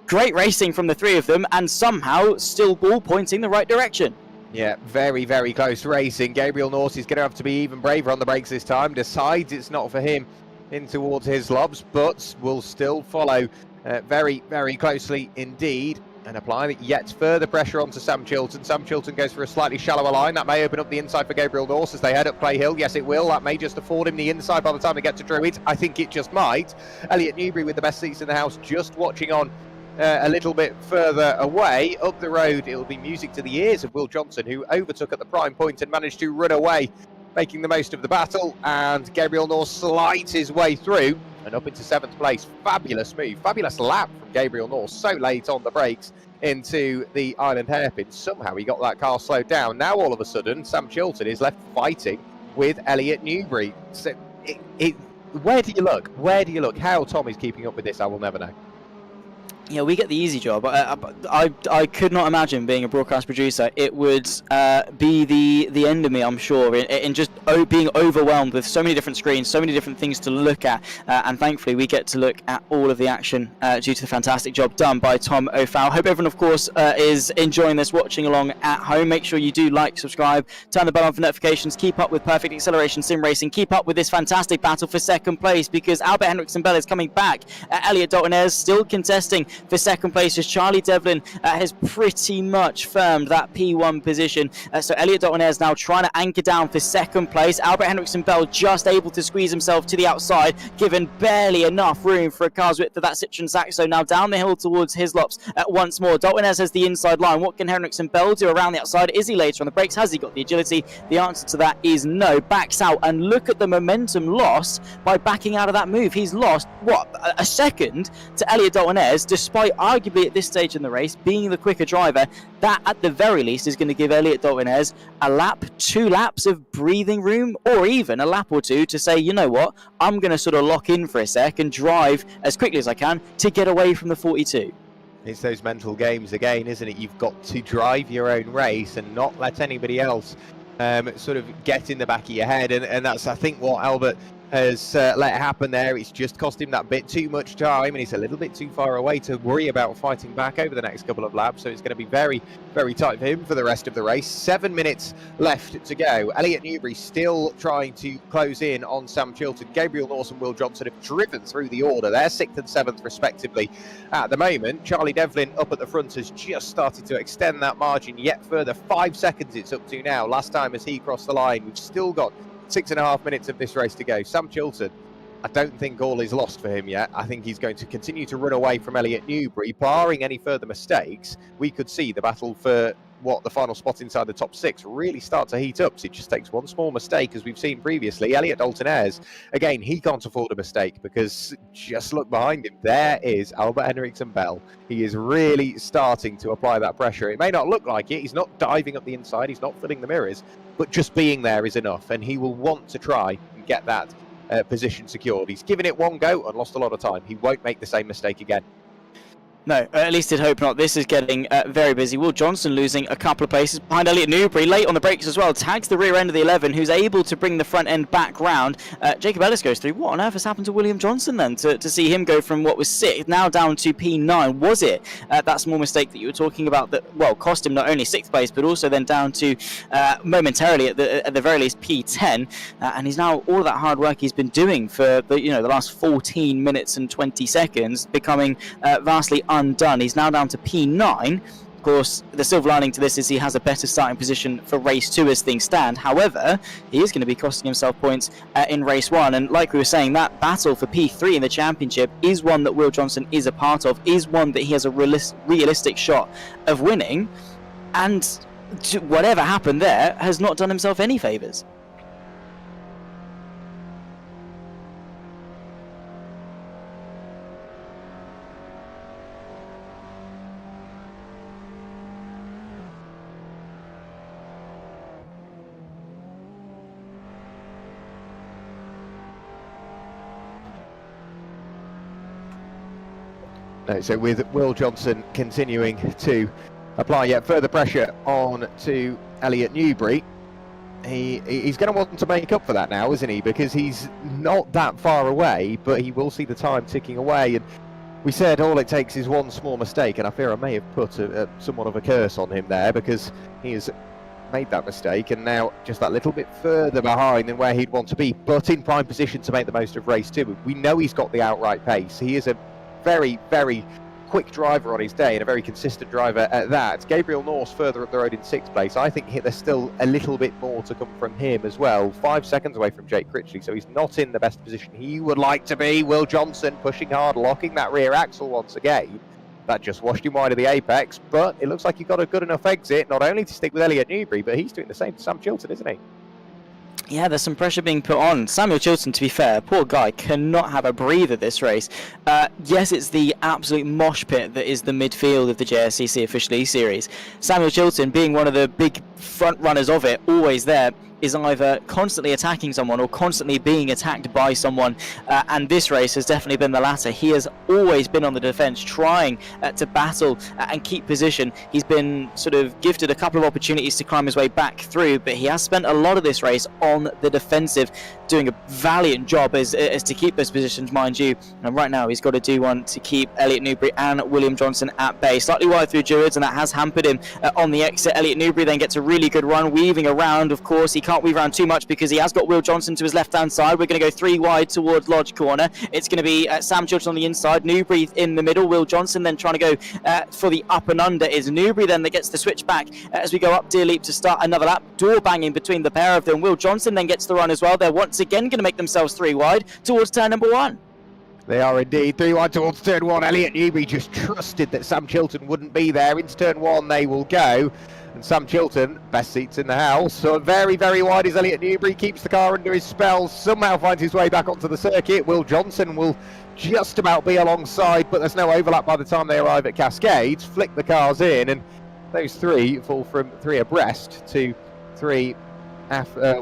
Great racing from the three of them, and somehow still ball pointing the right direction. Yeah, very, very close racing. Gabriel Norse is going to have to be even braver on the brakes this time. Decides it's not for him in towards his lobs, but will still follow very, very closely indeed and apply yet further pressure onto Sam Chilton. Sam Chilton goes for a slightly shallower line. That may open up the inside for Gabriel Norse as they head up Clay Hill. Yes, it will. That may just afford him the inside by the time they get to Druids. I think it just might. Elliot Newbury with the best seats in the house, just watching on a little bit further away. Up the road, it'll be music to the ears of Will Johnson, who overtook at the prime point and managed to run away, making the most of the battle, and Gabriel Norse slides his way through and up into 7th place. Fabulous move, fabulous lap from Gabriel Norse, so late on the brakes into the island hairpin. Somehow he got that car slowed down. Now all of a sudden Sam Chilton is left fighting with Elliot Newbury. So where do you look? Where do you look? How Tom is keeping up with this, I will never know. Yeah, we get the easy job. I could not imagine being a broadcast producer. It would be the end of me, I'm sure, in just being overwhelmed with so many different screens, so many different things to look at. And thankfully, we get to look at all of the action due to the fantastic job done by Tom O'Fowl. Hope everyone, of course, is enjoying this, watching along at home. Make sure you do like, subscribe, turn the bell on for notifications, keep up with Perfect Acceleration Sim Racing, keep up with this fantastic battle for second place, because Albert Henriksen Bell is coming back. Elliot Dalton-Ayres still contesting for second place, as Charlie Devlin has pretty much firmed that P1 position. So Elliot Dalton-Ayres now trying to anchor down for second place. Albert Henriksen Bell just able to squeeze himself to the outside, given barely enough room for a car's width for that Citroen Saxo. Now down the hill towards Hislops once more. Dalton-Ayres has the inside line. What can Henriksen Bell do around the outside? Is he later on the brakes? Has he got the agility? The answer to that is no. Backs out, and look at the momentum lost by backing out of that move. He's lost, what, a second to Elliot Dalton-Ayres, despite arguably at this stage in the race being the quicker driver. That at the very least is going to give Elliot Dalton-Ayres a lap, 2 laps of breathing room, or even a lap or two to say, you know what, I'm going to sort of lock in for a sec and drive as quickly as I can to get away from the 42. It's those mental games again, isn't it? You've got to drive your own race and not let anybody else sort of get in the back of your head, and that's, I think, what Albert has let happen there. It's just cost him that bit too much time, and he's a little bit too far away to worry about fighting back over the next couple of laps, so it's going to be very, very tight for him for the rest of the race. 7 minutes left to go. Elliot Newbury still trying to close in on Sam Chilton. Gabriel Norse and Will Johnson have driven through the order. They're 6th and 7th respectively at the moment. Charlie Devlin up at the front has just started to extend that margin yet further. 5 seconds it's up to now. Last time as he crossed the line, we've still got 6.5 minutes of this race to go. Sam Chilton, I don't think all is lost for him yet. I think he's going to continue to run away from Elliot Newbury. Barring any further mistakes, we could see the battle for the final spot inside the top 6 really start to heat up. So it just takes one small mistake, as we've seen previously. Elliot Dalton-Ayres, again, he can't afford a mistake, because just look behind him. There is Albert Henriksen Bell. He is really starting to apply that pressure. It may not look like it. He's not diving up the inside. He's not filling the mirrors, but just being there is enough, and he will want to try and get that position secured. He's given it one go and lost a lot of time. He won't make the same mistake again. No, at least I'd hope not. This is getting very busy. Will Johnson losing a couple of places behind Elliot Newbury, late on the brakes as well. Tags the rear end of the 11, who's able to bring the front end back round. Jacob Ellis goes through. What on earth has happened to William Johnson then to see him go from what was 6th now down to P9? Was it that small mistake that you were talking about that, well, cost him not only 6th place, but also then down to momentarily at the very least P10? And he's now, all of that hard work he's been doing for the last 14 minutes and 20 seconds becoming vastly undone. He's now down to P9. Of course, the silver lining to this is he has a better starting position for race 2 as things stand. However, he is going to be costing himself points in race 1. And like we were saying, that battle for P3 in the championship is one that Will Johnson is a part of, is one that he has a realistic shot of winning. And whatever happened there has not done himself any favours. So with Will Johnson continuing to apply yet further pressure on to Elliot Newbury, he's going to want to make up for that now, isn't he? Because he's not that far away, but he will see the time ticking away. And we said all it takes is one small mistake, and I fear I may have put somewhat of a curse on him there, because he has made that mistake and now just that little bit further behind than where he'd want to be, but in prime position to make the most of race 2. We know he's got the outright pace. He is a very, very quick driver on his day, and a very consistent driver at that. Gabriel Norse further up the road in 6th place. I think there's still a little bit more to come from him as well. 5 seconds away from Jake Critchley, so he's not in the best position he would like to be. Will Johnson pushing hard, locking that rear axle once again. That just washed him wide of the apex, but it looks like he got a good enough exit, not only to stick with Elliot Newbury, but he's doing the same to Sam Chilton, isn't he? Yeah, there's some pressure being put on. Samuel Chilton, to be fair, poor guy, cannot have a breather this race. Yes, it's the absolute mosh pit that is the midfield of the JSCC official eSeries. Samuel Chilton, being one of the big front runners of it, always there, is either constantly attacking someone or constantly being attacked by someone, and this race has definitely been the latter. He has always been on the defense, trying to battle and keep position. He's been sort of gifted a couple of opportunities to climb his way back through, but he has spent a lot of this race on the defensive, doing a valiant job as to keep those positions, mind you. And right now he's got to do one to keep Elliot Newbury and William Johnson at bay. Slightly wide through Druids, and that has hampered him on the exit. Elliot Newbury then gets a really good run, weaving around. Of course, he can't weave around too much because he has got Will Johnson to his left-hand side. We're going to go 3 wide towards Lodge Corner. It's going to be Sam Chilton on the inside, Newbury in the middle, Will Johnson then trying to go for the up and under. Is Newbury then that gets the switch back as we go up Deer Leap to start another lap. Door banging between the pair of them. Will Johnson then gets the run as well. They're once again going to make themselves 3 wide towards turn number 1. They are indeed 3 wide towards turn 1. Elliot Newbury just trusted that Sam Chilton wouldn't be there. Into turn 1 they will go. And Sam Chilton, best seats in the house. So very, very wide is Elliot Newbury. Keeps the car under his spell. Somehow finds his way back onto the circuit. Will Johnson will just about be alongside, but there's no overlap by the time they arrive at Cascades. Flick the cars in, and those 3 fall from 3 abreast to 3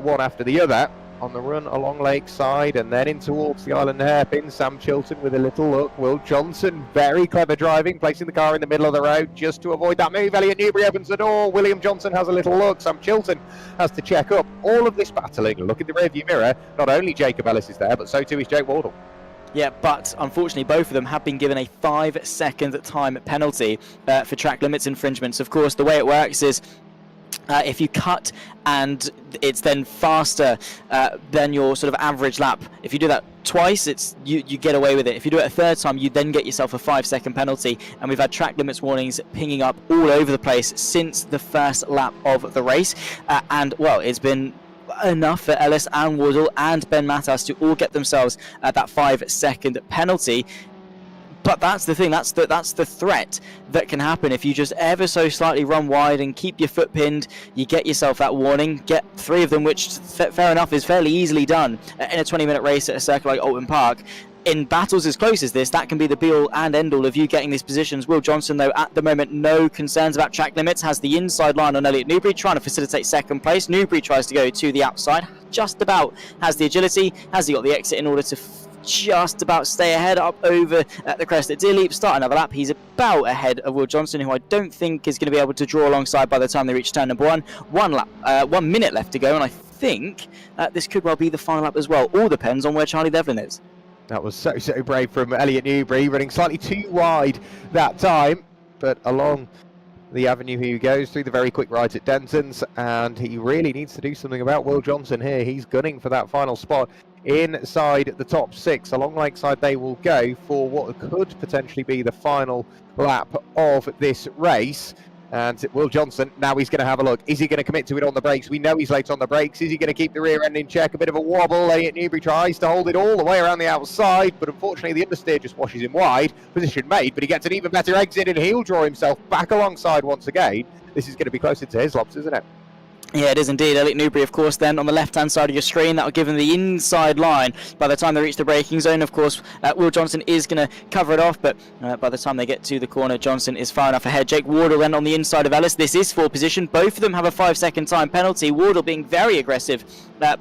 one after the other on the run along Lakeside, and then in towards the Island Hairpin. Sam Chilton with a little look. Will Johnson, very clever driving, placing the car in the middle of the road just to avoid that move. Elliot Newbury opens the door. William Johnson has a little look. Sam Chilton has to check up. All of this battling. Look in the rearview mirror. Not only Jacob Ellis is there, but so too is Jake Wardle. Yeah, but unfortunately both of them have been given a 5-second time penalty for track limits infringements. Of course, the way it works is if you cut and it's then faster than your sort of average lap, if you do that twice, it's you get away with it. If you do it a third time, you then get yourself a 5-second penalty. And we've had track limits warnings pinging up all over the place since the first lap of the race. And well, it's been enough for Ellis and Woodall and Ben Matas to all get themselves that 5-second penalty. But that's the thing, that's the threat that can happen if you just ever so slightly run wide and keep your foot pinned. You get yourself that warning, get 3 of them, which fair enough is fairly easily done in a 20-minute race at a circuit like Oulton Park. In battles as close as this, that can be the be-all and end-all of you getting these positions. Will Johnson, though, at the moment, no concerns about track limits, has the inside line on Elliot Newbury, trying to facilitate second place. Newbury tries to go to the outside, just about has the agility, has he got the exit in order to just about stay ahead up over the crest at Deer Leap. Start another lap. He's about ahead of Will Johnson, who I don't think is going to be able to draw alongside by the time they reach turn number 1. 1 minute left to go, and I think this could well be the final lap as well. All depends on where Charlie Devlin is. That was so brave from Elliot Newbury, running slightly too wide that time, but along the avenue he goes through the very quick right at Denton's, and he really needs to do something about Will Johnson here. He's gunning for that final spot inside the top 6. Along Lakeside they will go for what could potentially be the final lap of this race. And Will Johnson, now he's going to have a look. Is he going to commit to it on the brakes? We know he's late on the brakes. Is he going to keep the rear end in check? A bit of a wobble. Elliot Newbury tries to hold it all the way around the outside, but unfortunately the understeer just washes him wide. Position made, but he gets an even better exit, and he'll draw himself back alongside once again. This is going to be closer to his lops, isn't it? Yeah, it is indeed. Elliot Newbury, of course, then on the left-hand side of your screen. That will give them the inside line. By the time they reach the braking zone, of course, Will Johnson is going to cover it off, but by the time they get to the corner, Johnson is far enough ahead. Jake Wardle then on the inside of Ellis. This is for position. Both of them have a 5-second time penalty. Wardle being very aggressive,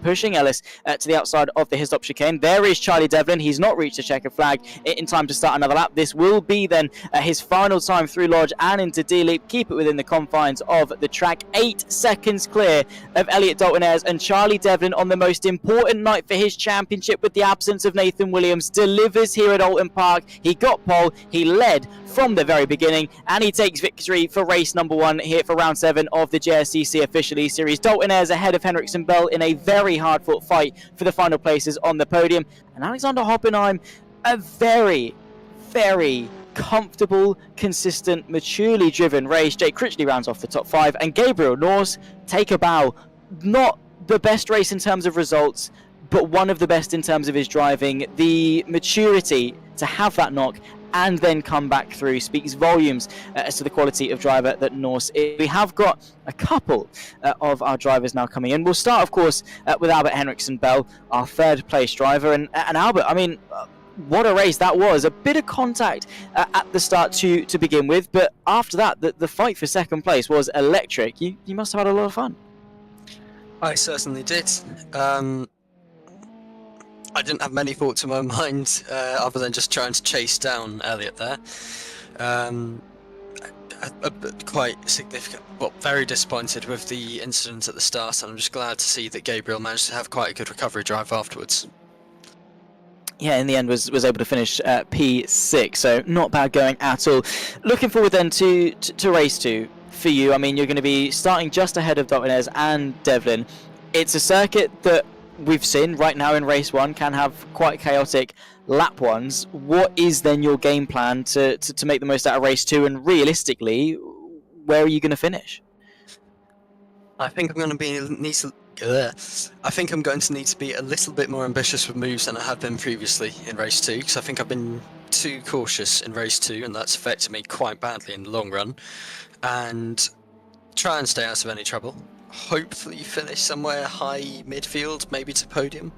pushing Ellis to the outside of the Hislop chicane. There is Charlie Devlin. He's not reached a checkered flag in time to start another lap. This will be then his final time through Lodge and into Deer Leap. Keep it within the confines of the track. 8 seconds clear of Elliot Dalton Ayres, and Charlie Devlin, on the most important night for his championship with the absence of Nathan Williams, delivers here at Oulton Park. He got pole, he led from the very beginning, and he takes victory for race number 1 here for round 7 of the JSCC official eSeries. Dalton Ayres ahead of Henriksen Bell in a very hard-fought fight for the final places on the podium, and Alexander Hoppenheim, a very, very comfortable, consistent, maturely driven race. Jake Critchley rounds off the top 5, and Gabriel Norse take a bow. Not the best race in terms of results, but one of the best in terms of his driving. The maturity to have that knock and then come back through speaks volumes as to the quality of driver that Norse is. We have got a couple of our drivers now coming in. We'll start, of course, with Albert Henriksen Bell, our 3rd place driver, and Albert, I mean, what a race that was. A bit of contact at the start to begin with, but after that, the fight for 2nd place was electric. You must have had a lot of fun. I certainly did. I didn't have many thoughts in my mind other than just trying to chase down Elliot there. Quite significant, well, very disappointed with the incident at the start, and I'm just glad to see that Gabriel managed to have quite a good recovery drive afterwards. Yeah, in the end was able to finish P6, so not bad going at all. Looking forward then to race 2 for you. I mean, you're going to be starting just ahead of Dalton and Devlin. It's a circuit that we've seen right now in race 1 can have quite chaotic lap ones. What is then your game plan to make the most out of race 2, and realistically, where are you going to finish? I think I'm going to need to be a little bit more ambitious with moves than I have been previously in race 2, because I think I've been too cautious in race 2, and that's affected me quite badly in the long run. And try and stay out of any trouble. Hopefully finish somewhere high midfield, maybe to podium.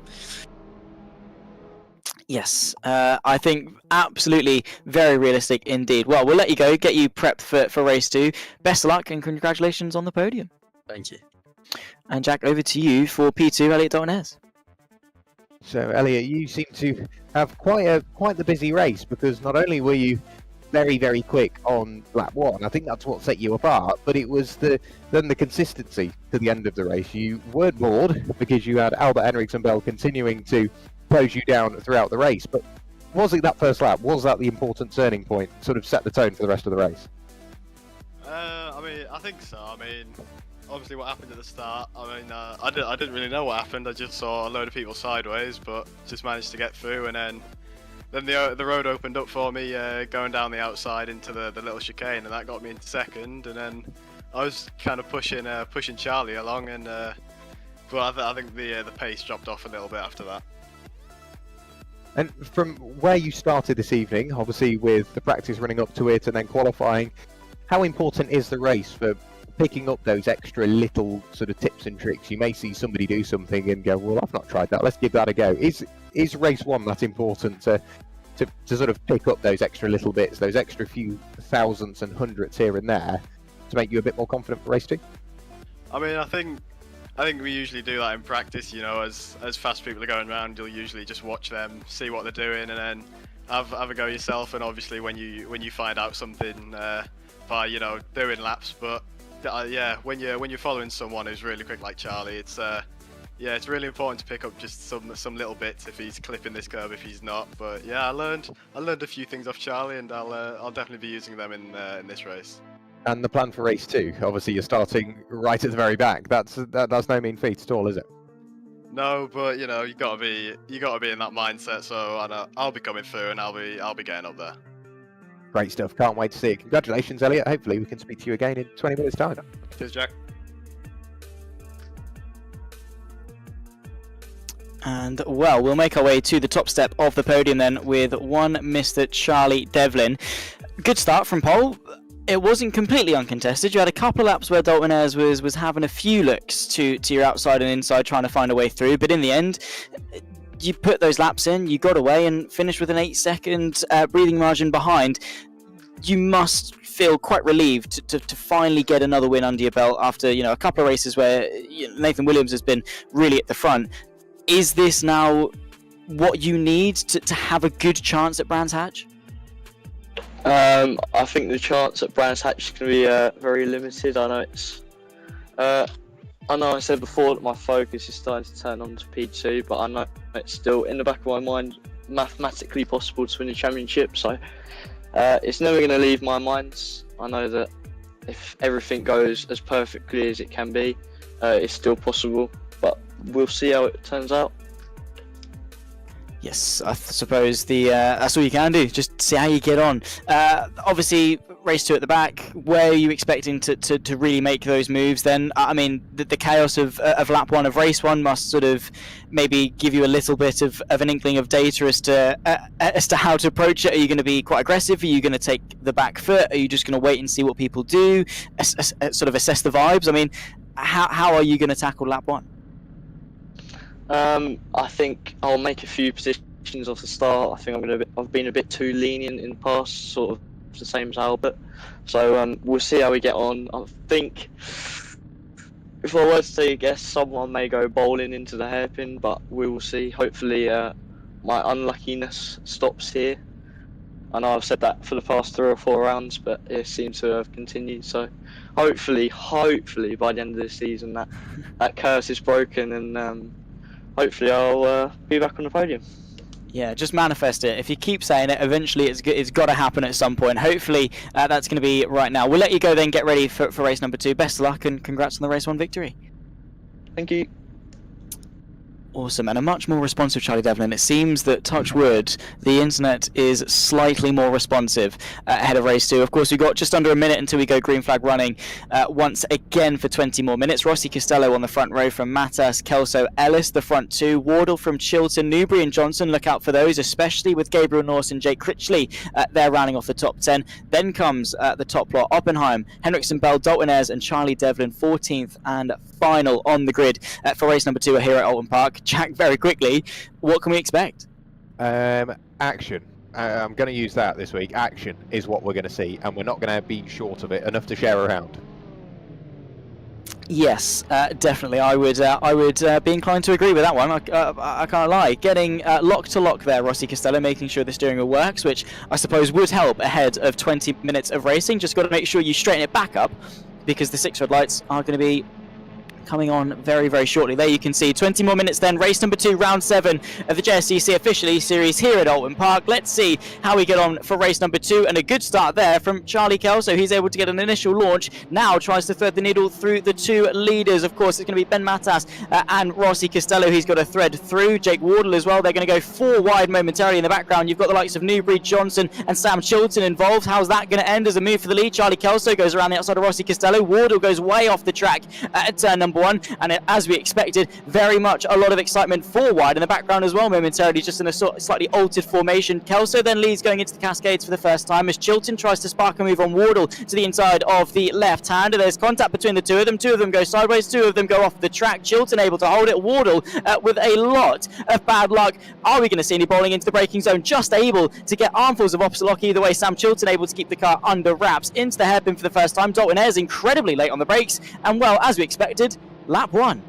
Yes, I think absolutely very realistic indeed. Well, we'll let you go, get you prepped for race 2. Best of luck and congratulations on the podium. Thank you. And Jack, over to you for P2, Elliot Dalton. So, Elliot, you seem to have quite the busy race, because not only were you very, very quick on lap 1, I think that's what set you apart, but it was the consistency to the end of the race. You weren't bored because you had Albert, Henriks and Bell continuing to close you down throughout the race, but was it that first lap? Was that the important turning point, sort of set the tone for the rest of the race? I mean, I think so. I mean, obviously what happened at the start, I mean, I didn't really know what happened. I just saw a load of people sideways, but just managed to get through, and then the road opened up for me going down the outside into the little chicane, and that got me into second, and then I was kind of pushing Charlie along, and but I think the pace dropped off a little bit after that. And from where you started this evening, obviously with the practice running up to it and then qualifying, how important is the race for picking up those extra little sort of tips and tricks? You may see somebody do something and go, well, I've not tried that, let's give that a go. Is race 1 that important to sort of pick up those extra little bits, those extra few thousandths and hundredths here and there to make you a bit more confident for race 2? I mean, I think we usually do that in practice, you know, as fast people are going around, you'll usually just watch them, see what they're doing, and then have a go yourself. And obviously when you find out something by, you know, doing laps, but yeah, when you're following someone who's really quick like Charlie, it's really important to pick up just some little bits if he's clipping this curve, if he's not. But yeah, I learned a few things off Charlie, and I'll definitely be using them in this race. And the plan for race 2, obviously you're starting right at the very back. That's no mean feat at all, is it? No, but you know, you gotta be in that mindset. So I'll be coming through, and I'll be getting up there. Great stuff. Can't wait to see it. Congratulations, Elliot. Hopefully we can speak to you again in 20 minutes' time. Cheers, Jack. And well, we'll make our way to the top step of the podium then with one Mr. Charlie Devlin. Good start from pole. It wasn't completely uncontested. You had a couple of laps where Dalton Ayres was having a few looks to your outside and inside, trying to find a way through. But in the end, you put those laps in, you got away and finished with an 8-second breathing margin behind. You must feel quite relieved to finally get another win under your belt after, you know, a couple of races where Nathan Williams has been really at the front. Is this now what you need to have a good chance at Brands Hatch? I think the chance at Brands Hatch is going to be very limited. I know I said before that my focus is starting to turn on to P2, but I know it's still in the back of my mind mathematically possible to win the championship. So it's never going to leave my mind. I know that if everything goes as perfectly as it can be, it's still possible, but we'll see how it turns out. Yes, I suppose that's all you can do. Just see how you get on. Obviously, race 2 at the back. Where are you expecting to really make those moves? Then, I mean, the chaos of lap 1 of race 1 must sort of maybe give you a little bit of an inkling of data as to how to approach it. Are you going to be quite aggressive? Are you going to take the back foot? Are you just going to wait and see what people do? Sort of assess the vibes. I mean, how are you going to tackle lap 1? I think I'll make a few positions off the start. I think I've been a bit too lenient in the past, sort of the same as Albert. So we'll see how we get on. I think if I were to take a guess, someone may go bowling into the hairpin, but we will see. Hopefully, my unluckiness stops here. I know I've said that for the past 3 or 4 rounds, but it seems to have continued. So, hopefully, by the end of the season, that curse is broken, and hopefully, I'll be back on the podium. Yeah, just manifest it. If you keep saying it, eventually it's got to happen at some point. Hopefully, that's going to be right now. We'll let you go then, get ready for race number 2. Best of luck and congrats on the race 1 victory. Thank you. Awesome, and a much more responsive Charlie Devlin. It seems that, touch wood, the internet is slightly more responsive ahead of race 2. Of course, we've got just under a minute until we go green flag running once again for 20 more minutes. Rossi Costello on the front row from Matas, Kelso, Ellis, the front 2. Wardle from Chilton, Newbury and Johnson, look out for those, especially with Gabriel Norse and Jake Critchley. They're rounding off the top 10. Then comes the top lot, Oppenheim, Henriksen Bell, Dalton Ayres and Charlie Devlin, 14th and final on the grid for race number 2 here at Oulton Park. Jack, very quickly, what can we expect? Action. I'm going to use that this week. Action is what we're going to see, and we're not going to be short of it enough to share around. Yes, definitely. I would be inclined to agree with that one. I can't lie. Getting lock to lock there, Rossi Costello, making sure the steering wheel works, which I suppose would help ahead of 20 minutes of racing. Just got to make sure you straighten it back up, because the 6 red lights are going to be coming on very, very shortly. There you can see 20 more minutes then. Race number 2, round 7 of the JSCC official eSeries here at Oulton Park. Let's see how we get on for race number 2, and a good start there from Charlie Kelso. He's able to get an initial launch, now tries to thread the needle through the 2 leaders. Of course, it's going to be Ben Matas and Rossi Costello. He's got a thread through. Jake Wardle as well. They're going to go 4 wide momentarily in the background. You've got the likes of Newbury, Johnson and Sam Chilton involved. How's that going to end as a move for the lead? Charlie Kelso goes around the outside of Rossi Costello. Wardle goes way off the track at turn number 1, and as we expected, very much a lot of excitement 4 wide in the background as well momentarily, just in a slightly altered formation. Kelso then leads going into the Cascades for the first time as Chilton tries to spark a move on Wardle to the inside of the left hand. There's contact between the 2 of them. 2 of them go sideways, 2 of them go off the track. Chilton able to hold it. Wardle with a lot of bad luck. Are we going to see any bowling into the braking zone? Just able to get armfuls of opposite lock either way. Sam Chilton able to keep the car under wraps into the hairpin for the first time. Dalton Ayres incredibly late on the brakes, and well, as we expected, lap 1.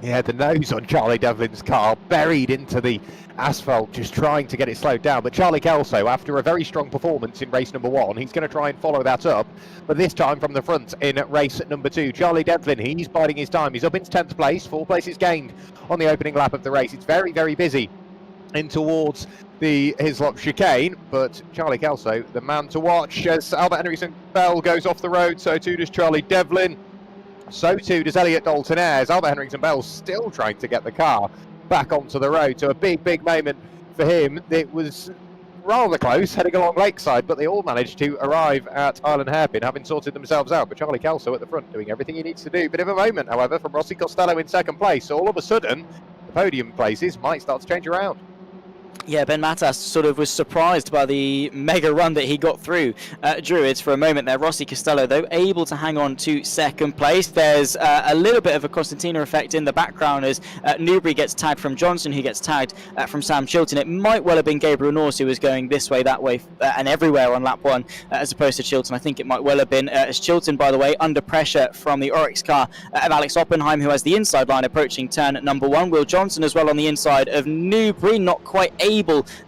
Yeah, the nose on Charlie Devlin's car buried into the asphalt, just trying to get it slowed down. But Charlie Kelso, after a very strong performance in race number 1, he's going to try and follow that up, but this time from the front in race number 2. Charlie Devlin, he's biding his time. He's up into 10th place, 4 places gained on the opening lap of the race. It's very, very busy in towards the Hislop chicane, but Charlie Kelso, the man to watch, as Albert Henriksen Bell goes off the road, so too does Charlie Devlin. So too does Elliot Dalton Ayres. Albert Henriksen Bell still trying to get the car back onto the road. So a big, big moment for him. It was rather close, heading along Lakeside, but they all managed to arrive at Island Hairpin, having sorted themselves out. But Charlie Kelso at the front, doing everything he needs to do. Bit of a moment, however, from Rossi Costello in 2nd place. So all of a sudden, the podium places might start to change around. Yeah, Ben Matas sort of was surprised by the mega run that he got through Druids for a moment there. Rossi Costello, though, able to hang on to 2nd place. There's a little bit of a Costantina effect in the background as Newbury gets tagged from Johnson, who gets tagged from Sam Chilton. It might well have been Gabriel Norse who was going this way, that way, and everywhere on lap 1, as opposed to Chilton. I think it might well have been as Chilton, by the way, under pressure from the Oryx car of Alex Oppenheim, who has the inside line approaching turn number 1. Will Johnson as well on the inside of Newbury, not quite able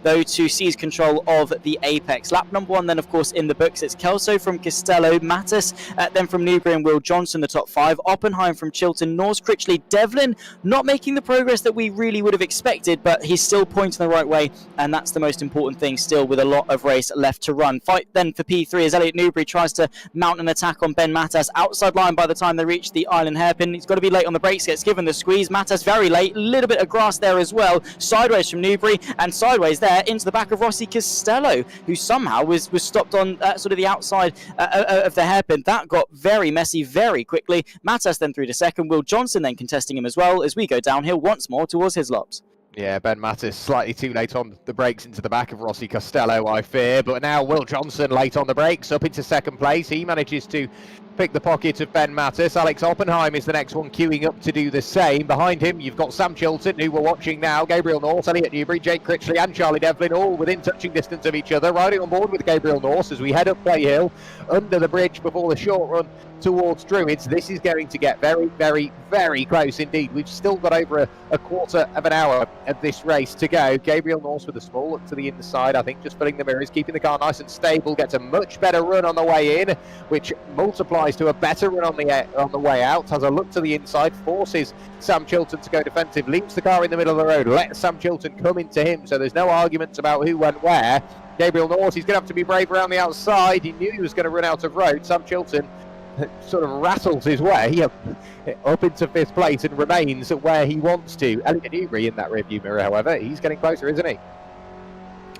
though to seize control of the apex. Lap number 1 then, of course, in the books. It's Kelso from Costello, Matas then from Newbury and Will Johnson, the top 5. Oppenheim from Chilton, Norse, Critchley, Devlin not making the progress that we really would have expected, but he's still pointing the right way, and that's the most important thing still, with a lot of race left to run. Fight then for P3 as Elliot Newbury tries to mount an attack on Ben Matas. Outside line by the time they reach the island hairpin. He's got to be late on the brakes, gets given the squeeze. Matas very late, a little bit of grass there as well. Sideways from Newbury and sideways there into the back of Rossi Costello, who somehow was stopped on sort of the outside of the hairpin. That got very messy very quickly. Matas then through to 2nd. Will Johnson then contesting him as well as we go downhill once more towards Hislops. Yeah, Ben Matas slightly too late on the brakes into the back of Rossi Costello, I fear. But now Will Johnson late on the brakes, up into 2nd place. He manages to pick the pocket of Ben Mattis. Alex Oppenheim is the next one queuing up to do the same. Behind him, you've got Sam Chilton, who we're watching now, Gabriel Norse, Elliot Newbury, Jake Critchley and Charlie Devlin, all within touching distance of each other, riding on board with Gabriel Norse as we head up Play Hill, under the bridge before the short run towards Druids. This is going to get very, very, very close indeed. We've still got over a quarter of an hour of this race to go. Gabriel Norse with a small look to the inside, I think, just filling the mirrors, keeping the car nice and stable, gets a much better run on the way in, which multiplies to a better run on the way out, has a look to the inside, forces Sam Chilton to go defensive, leaves the car in the middle of the road, lets Sam Chilton come into him, so there's no arguments about who went where. Gabriel Norse, he's going to have to be brave around the outside. He knew he was going to run out of road. Sam Chilton sort of rattles his way up into 5th place and remains where he wants to. Elliot Newbury in that rearview mirror, however, he's getting closer, isn't he?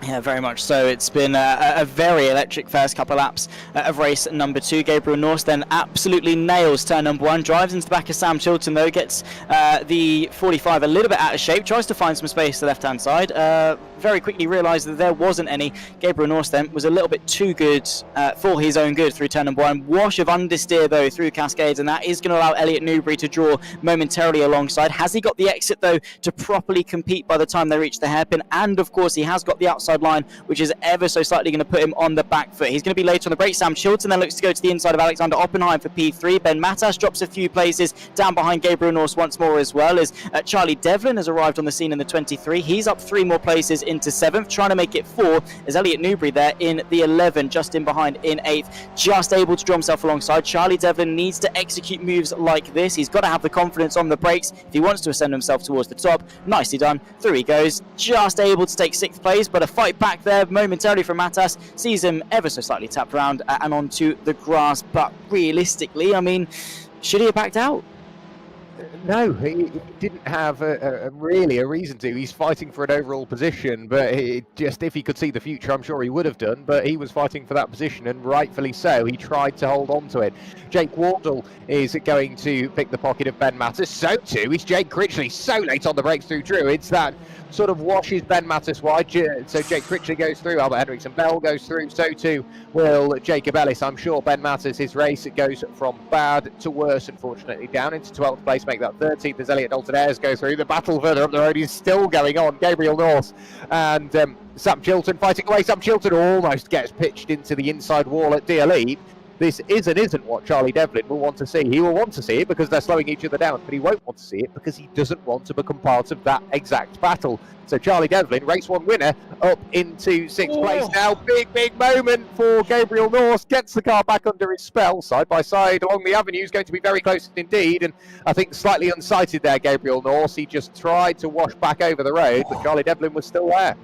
Yeah, very much so. It's been a very electric first couple of laps of race number 2. Gabriel Norse then absolutely nails turn number 1, drives into the back of Sam Chilton though, gets the 45 a little bit out of shape, tries to find some space to the left hand side, very quickly realised that there wasn't any. Gabriel Norse then was a little bit too good for his own good through turn number 1. Wash of understeer though through Cascades, and that is going to allow Elliot Newbury to draw momentarily alongside. Has he got the exit though to properly compete by the time they reach the hairpin? And of course he has got the outside line, which is ever so slightly going to put him on the back foot. He's going to be late on the break. Sam Chilton then looks to go to the inside of Alexander Oppenheim for P3. Ben Mattas drops a few places down behind Gabriel Norse once more, as well as Charlie Devlin has arrived on the scene in the 23. He's up 3 more places into 7th, trying to make it 4 as Elliot Newbury there in the 11, just in behind in 8th, just able to draw himself alongside. Charlie Devlin needs to execute moves like this. He's got to have the confidence on the brakes if he wants to ascend himself towards the top. Nicely done. Through he goes, just able to take 6th place, but a fight back there momentarily from Mattas, sees him ever so slightly tapped around and onto the grass. But realistically, I mean, should he have backed out? No, he didn't have really a reason to. He's fighting for an overall position, but just if he could see the future, I'm sure he would have done, but he was fighting for that position, and rightfully so. He tried to hold on to it. Jake Wardle is going to pick the pocket of Ben Mattis. So too is Jake Critchley, so late on the brakes through Druids. That sort of washes Ben Mattis wide. So Jake Critchley goes through, Albert Henriksen Bell goes through, so too will Jacob Ellis. I'm sure Ben Mattis, his race, it goes from bad to worse, unfortunately, down into 12th place, make that 13th as Elliot Dalton Ayres go through. The battle further up the road is still going on. Gabriel Norse and Sam Chilton fighting away. Sam Chilton almost gets pitched into the inside wall at DLE. This is and isn't what Charlie Devlin will want to see. He will want to see it because they're slowing each other down, but he won't want to see it because he doesn't want to become part of that exact battle. So Charlie Devlin, race 1 winner, up into 6th place now. Big moment for Gabriel Norse. Gets the car back under his spell, side by side along the avenue. Is going to be very close indeed, and I think slightly unsighted there, Gabriel Norse. He just tried to wash back over the road, but Charlie Devlin was still there.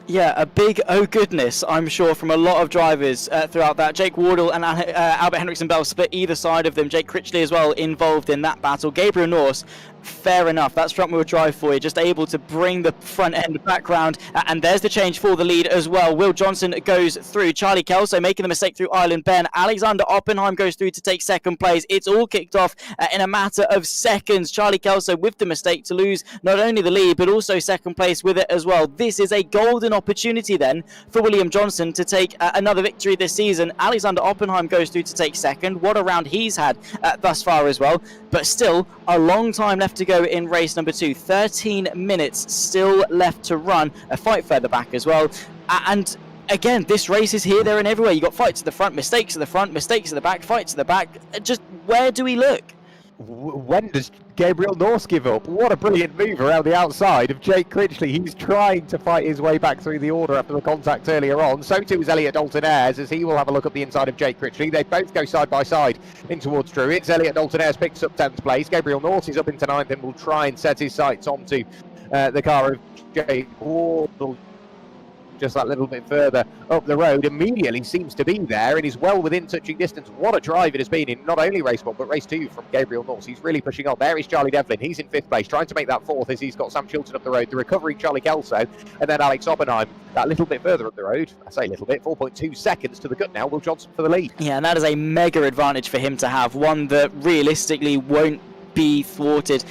Yeah, a big oh goodness, I'm sure, from a lot of drivers throughout that. Jake Wardle and Albert Henriksen Bell split either side of them. Jake Critchley as well involved in that battle. Gabriel Norse, fair enough, that's front wheel drive for you, just able to bring the front end back round, and there's the change for the lead as well. Will Johnson goes through, Charlie Kelso making the mistake through Island Ben, Alexander Oppenheim goes through to take 2nd place. It's all kicked off in a matter of seconds. Charlie Kelso with the mistake to lose not only the lead but also 2nd place with it as well. This is a golden opportunity then for William Johnson to take another victory this season. Alexander Oppenheim goes through to take 2nd. What a round he's had thus far as well, but still a long time left to go in race number 2. 13 minutes still left to run. A fight further back as well, and again, this race is here, there and everywhere. You got fights at the front, mistakes at the front, mistakes at the back, fights at the back. Just where do we look? When does Gabriel Norse give up? What a brilliant move around the outside of Jake Critchley. He's trying to fight his way back through the order after the contact earlier on. So too is Elliot Dalton Ayres, as he will have a look at the inside of Jake Critchley. They both go side by side in towards Druids. Elliot Dalton Ayres picks up 10th place. Gabriel Norse is up into 9th and will try and set his sights onto the car of Jake Wardle. Just that little bit further up the road, immediately seems to be there and is well within touching distance. What a drive it has been in not only race 1 but race 2 from Gabriel Norse. He's really pushing on. There is Charlie Devlin. He's in 5th place, trying to make that 4th as he's got Sam Chilton up the road. The recovering Charlie Kelso, and then Alex Oppenheim that little bit further up the road. I say little bit, 4.2 seconds to the gut now. Will Johnson for the lead. Yeah, and that is a mega advantage for him to have, one that realistically won't be thwarted.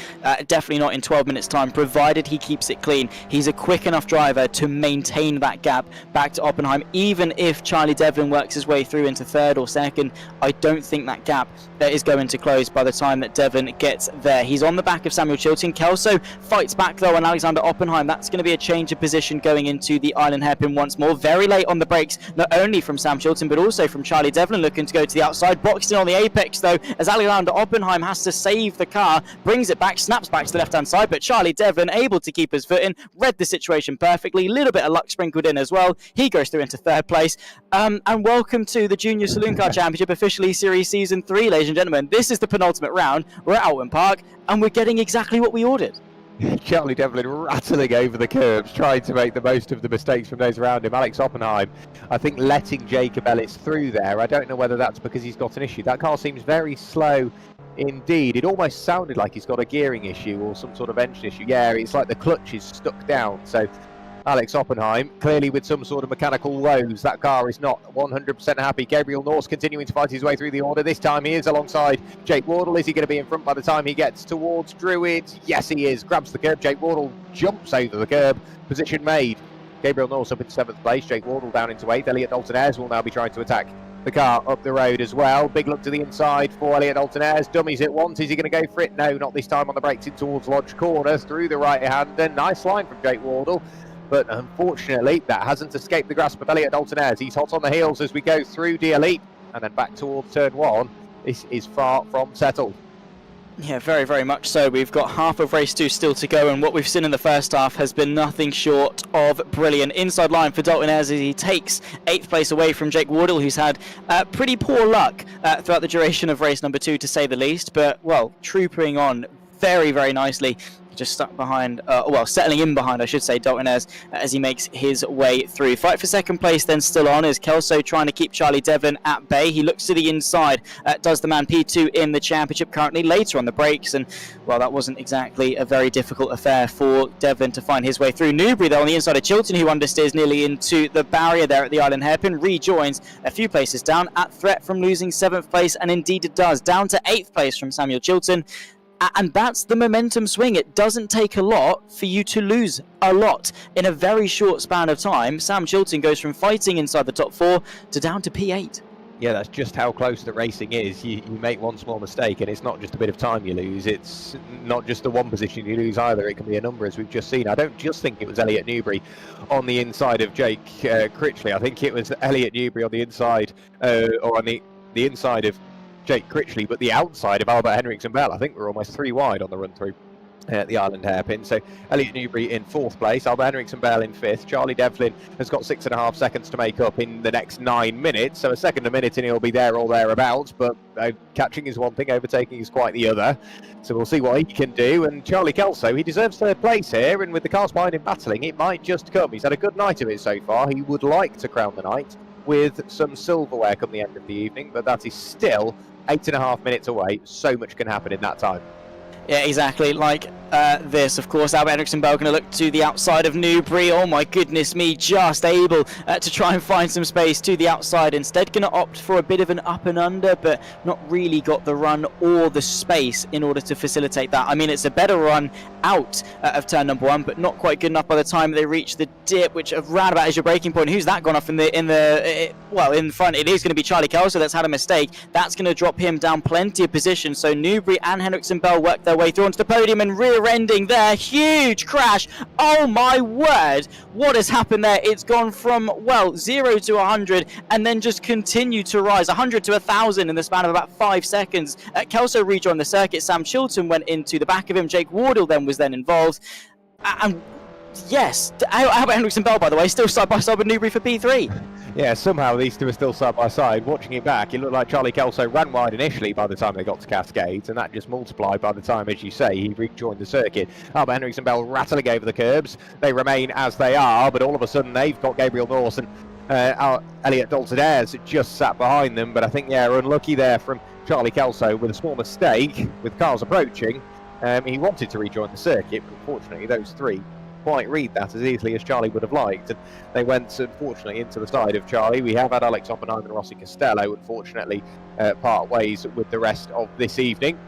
Definitely not in 12 minutes time, provided he keeps it clean. He's a quick enough driver to maintain that gap back to Oppenheim. Even if Charlie Devlin works his way through into third or second, I don't think that gap is going to close by the time that Devlin gets there. He's on the back of Samuel Chilton. Kelso fights back though on Alexander Oppenheim. That's going to be a change of position going into the island hairpin once more. Very late on the brakes, not only from Sam Chilton but also from Charlie Devlin, looking to go to the outside. Boxed in on the apex though, as Alexander Oppenheim has to save the car, brings it back, snaps back to the left hand side, but Charlie Devlin able to keep his foot in, read the situation perfectly, little bit of luck sprinkled in as well. He goes through into third place. And welcome to the Junior Saloon Car Championship, officially Series Season 3, ladies and gentlemen. This is the penultimate round. We're at Oulton Park and we're getting exactly what we ordered. Charlie Devlin rattling over the curbs, trying to make the most of the mistakes from those around him. Alex Oppenheim, I think, letting Jacob Ellis through there. I don't know whether that's because he's got an issue. That car seems very slow indeed. It almost sounded like he's got a gearing issue or some sort of engine issue. Yeah, it's like the clutch is stuck down. So Alex Oppenheim, clearly with some sort of mechanical woes. That car is not 100% happy. Gabriel Norse continuing to fight his way through the order. This time he is alongside Jake Wardle. Is he going to be in front by the time he gets towards Druid? Yes, he is. Grabs the curb. Jake Wardle jumps over the curb. Position made. Gabriel Norse up in 7th place. Jake Wardle down into 8th. Elliot Dalton-Ayres will now be trying to attack the car up the road as well. Big look to the inside for Elliot Dalton-Ayres. Dummies it once. Is he going to go for it? No, not this time on the brakes in towards Lodge Corner. Through the right hand. And nice line from Jake Wardle. But unfortunately, that hasn't escaped the grasp of Elliot Dalton-Ayres. He's hot on the heels as we go through the elite and then back towards turn 1. This is far from settled. Yeah, very, very much so. We've got half of race 2 still to go, and what we've seen in the first half has been nothing short of brilliant. Inside line for Dalton-Ayres as he takes 8th place away from Jake Wardle, who's had pretty poor luck throughout the duration of race number 2, to say the least. But, well, trooping on very, very nicely. Just stuck behind, settling in behind, I should say, Dalton-Ayres as he makes his way through. Fight for second place then still on is Kelso trying to keep Charlie Devlin at bay. He looks to the inside, does the man P2 in the championship currently, later on the brakes, and well, that wasn't exactly a very difficult affair for Devlin to find his way through. Newbury though on the inside of Chilton, who understeers nearly into the barrier there at the island hairpin, rejoins a few places down, at threat from losing 7th place, and indeed it does, down to 8th place from Samuel Chilton. And that's the momentum swing. It doesn't take a lot for you to lose a lot in a very short span of time. Sam Chilton goes from fighting inside the top 4 to down to P8. Yeah, that's just how close the racing is. You make one small mistake and it's not just a bit of time you lose. It's not just the one position you lose either. It can be a number, as we've just seen. I don't just think it was Elliot Newbury on the inside of Jake Critchley. I think it was Elliot Newbury on the inside, or on the inside of Jake Critchley, but the outside of Albert Henriksen Bell. I think we're almost 3 wide on the run through at the island hairpin. So Elliot Newbury in 4th place, Albert Henriksen Bell in 5th. Charlie Devlin has got 6.5 seconds to make up in the next 9 minutes, so a second a minute and he'll be there or thereabouts. But catching is one thing, overtaking is quite the other. So we'll see what he can do. And Charlie Kelso, he deserves 3rd place here, and with the cars behind him battling, it might just come. He's had a good night of it so far. He would like to crown the night with some silverware come the end of the evening, but that is still 8.5 minutes away. So much can happen in that time. Yeah, exactly. Like this, of course, Albert Henriksen Bell going to look to the outside of Newbury. Oh my goodness me, just able to try and find some space to the outside. Instead going to opt for a bit of an up and under, but not really got the run or the space in order to facilitate that. I mean, it's a better run out of turn number 1, but not quite good enough by the time they reach the dip, which round about is your breaking point. Who's that gone off in front? It is going to be Charlie Kelso that's had a mistake. That's going to drop him down plenty of position. So Newbury and Henriksen Bell work their way through onto the podium, and rear-ending there, huge crash. Oh my word, what has happened there? It's gone from, well, 0 to 100 and then just continued to rise, 100 to 1,000 in the span of about 5 seconds. Kelso rejoined the circuit. Sam Chilton went into the back of him. Jake Wardle then was involved. And yes, Albert Henriksen Bell, by the way, still side by side with Newbury for P3. Yeah, somehow these two are still side by side. Watching it back, it looked like Charlie Kelso ran wide initially by the time they got to Cascades, and that just multiplied by the time, as you say, he rejoined the circuit. Albert Henriksen Bell rattling over the curbs. They remain as they are, but all of a sudden they've got Gabriel Norse and Elliot Dalton-Ayres just sat behind them. But I think, yeah, unlucky there from Charlie Kelso with a small mistake with cars approaching. He wanted to rejoin the circuit, but unfortunately those three quite read that as easily as Charlie would have liked, and they went unfortunately into the side of Charlie. We have had Alex Oppenheim and Rossi Costello unfortunately part ways with the rest of this evening.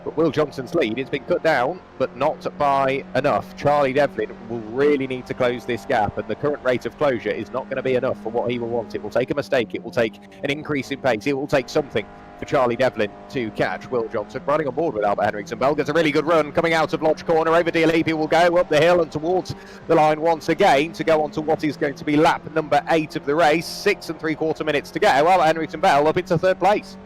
But Will Johnson's lead has been cut down, but not by enough. Charlie Devlin will really need to close this gap, and the current rate of closure is not going to be enough for what he will want. It will take a mistake, it will take an increase in pace, it will take something for Charlie Devlin to catch Will Johnson. Riding on board with Albert Henriksen Bell, gets a really good run coming out of Lodge Corner. Over Dialepi will go up the hill and towards the line once again to go on to what is going to be lap number 8 of the race. 6 3/4 minutes to go. Albert Henriksen Bell up into 3rd place.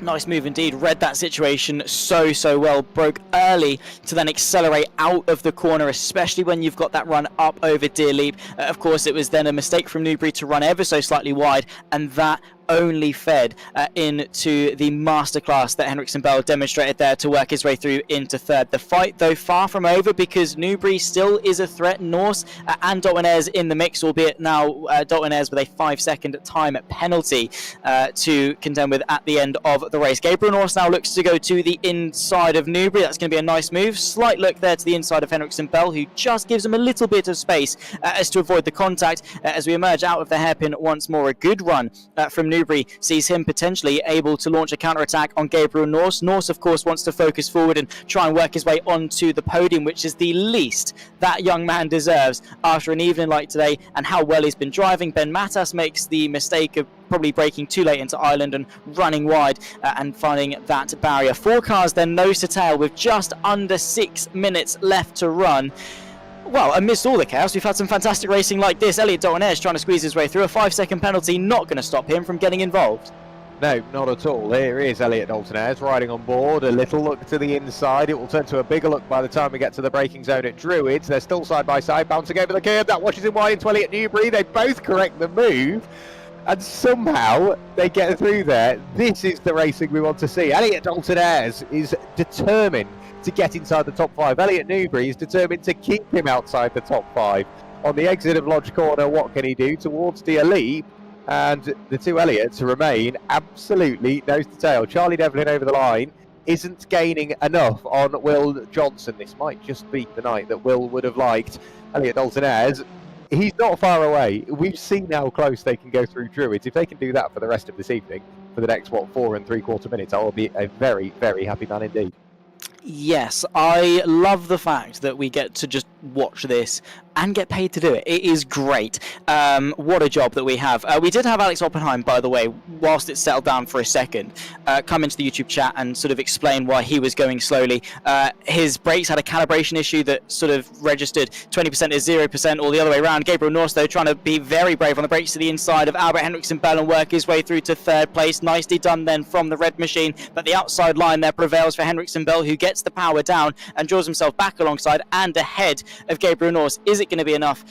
Nice move indeed. Read that situation so well. Broke early to then accelerate out of the corner, especially when you've got that run up over Deer Leap. Of course, it was then a mistake from Newbury to run ever so slightly wide, and that only fed into the masterclass that Henriksen Bell demonstrated there to work his way through into 3rd. The fight, though, far from over, because Newbury still is a threat. Norse and Dalton Ayres in the mix, albeit now Dalton Ayres with a 5-second time penalty to contend with at the end of the race. Gabriel Norse now looks to go to the inside of Newbury. That's going to be a nice move. Slight look there to the inside of Henriksen Bell, who just gives him a little bit of space as to avoid the contact as we emerge out of the hairpin once more. A good run from Newbury sees him potentially able to launch a counter-attack on Gabriel Norse. Norse, of course, wants to focus forward and try and work his way onto the podium, which is the least that young man deserves after an evening like today and how well he's been driving. Ben Matas makes the mistake of probably braking too late into Ireland and running wide and finding that barrier. 4 cars then nose to tail with just under 6 minutes left to run. Well, amidst all the chaos, we've had some fantastic racing like this. Elliot Dalton Ayres trying to squeeze his way through. A 5-second penalty not going to stop him from getting involved. No, not at all. Here is Elliot Dalton Ayres riding on board. A little look to the inside. It will turn to a bigger look by the time we get to the braking zone at Druids. They're still side by side, bouncing over the curb. That washes him wide into Elliot Newbury. They both correct the move, and somehow they get through there. This is the racing we want to see. Elliot Dalton Ayres is determined to get inside the top 5. Elliot Newbury is determined to keep him outside the top 5. On the exit of Lodge Corner, what can he do? Towards Deer Leap, and the two Elliots remain absolutely nose to tail. Charlie Devlin over the line isn't gaining enough on Will Johnson. This might just be the night that Will would have liked. Elliot Dalton Ayres, he's not far away. We've seen how close they can go through Druids. If they can do that for the rest of this evening, for the next, 4 3/4 minutes, I will be a very, very happy man indeed. Yes, I love the fact that we get to just watch this and get paid to do it. It is great. What a job that we have. We did have Alex Oppenheim, by the way, whilst it settled down for a second, come into the YouTube chat and sort of explain why he was going slowly. His brakes had a calibration issue that sort of registered 20% is 0%, or the other way around. Gabriel Norse, though, trying to be very brave on the brakes to the inside of Albert Henriksen Bell and work his way through to 3rd place. Nicely done then from the red machine, but the outside line there prevails for Henriksen Bell, who gets the power down and draws himself back alongside and ahead of Gabriel Norse. Is it going to be enough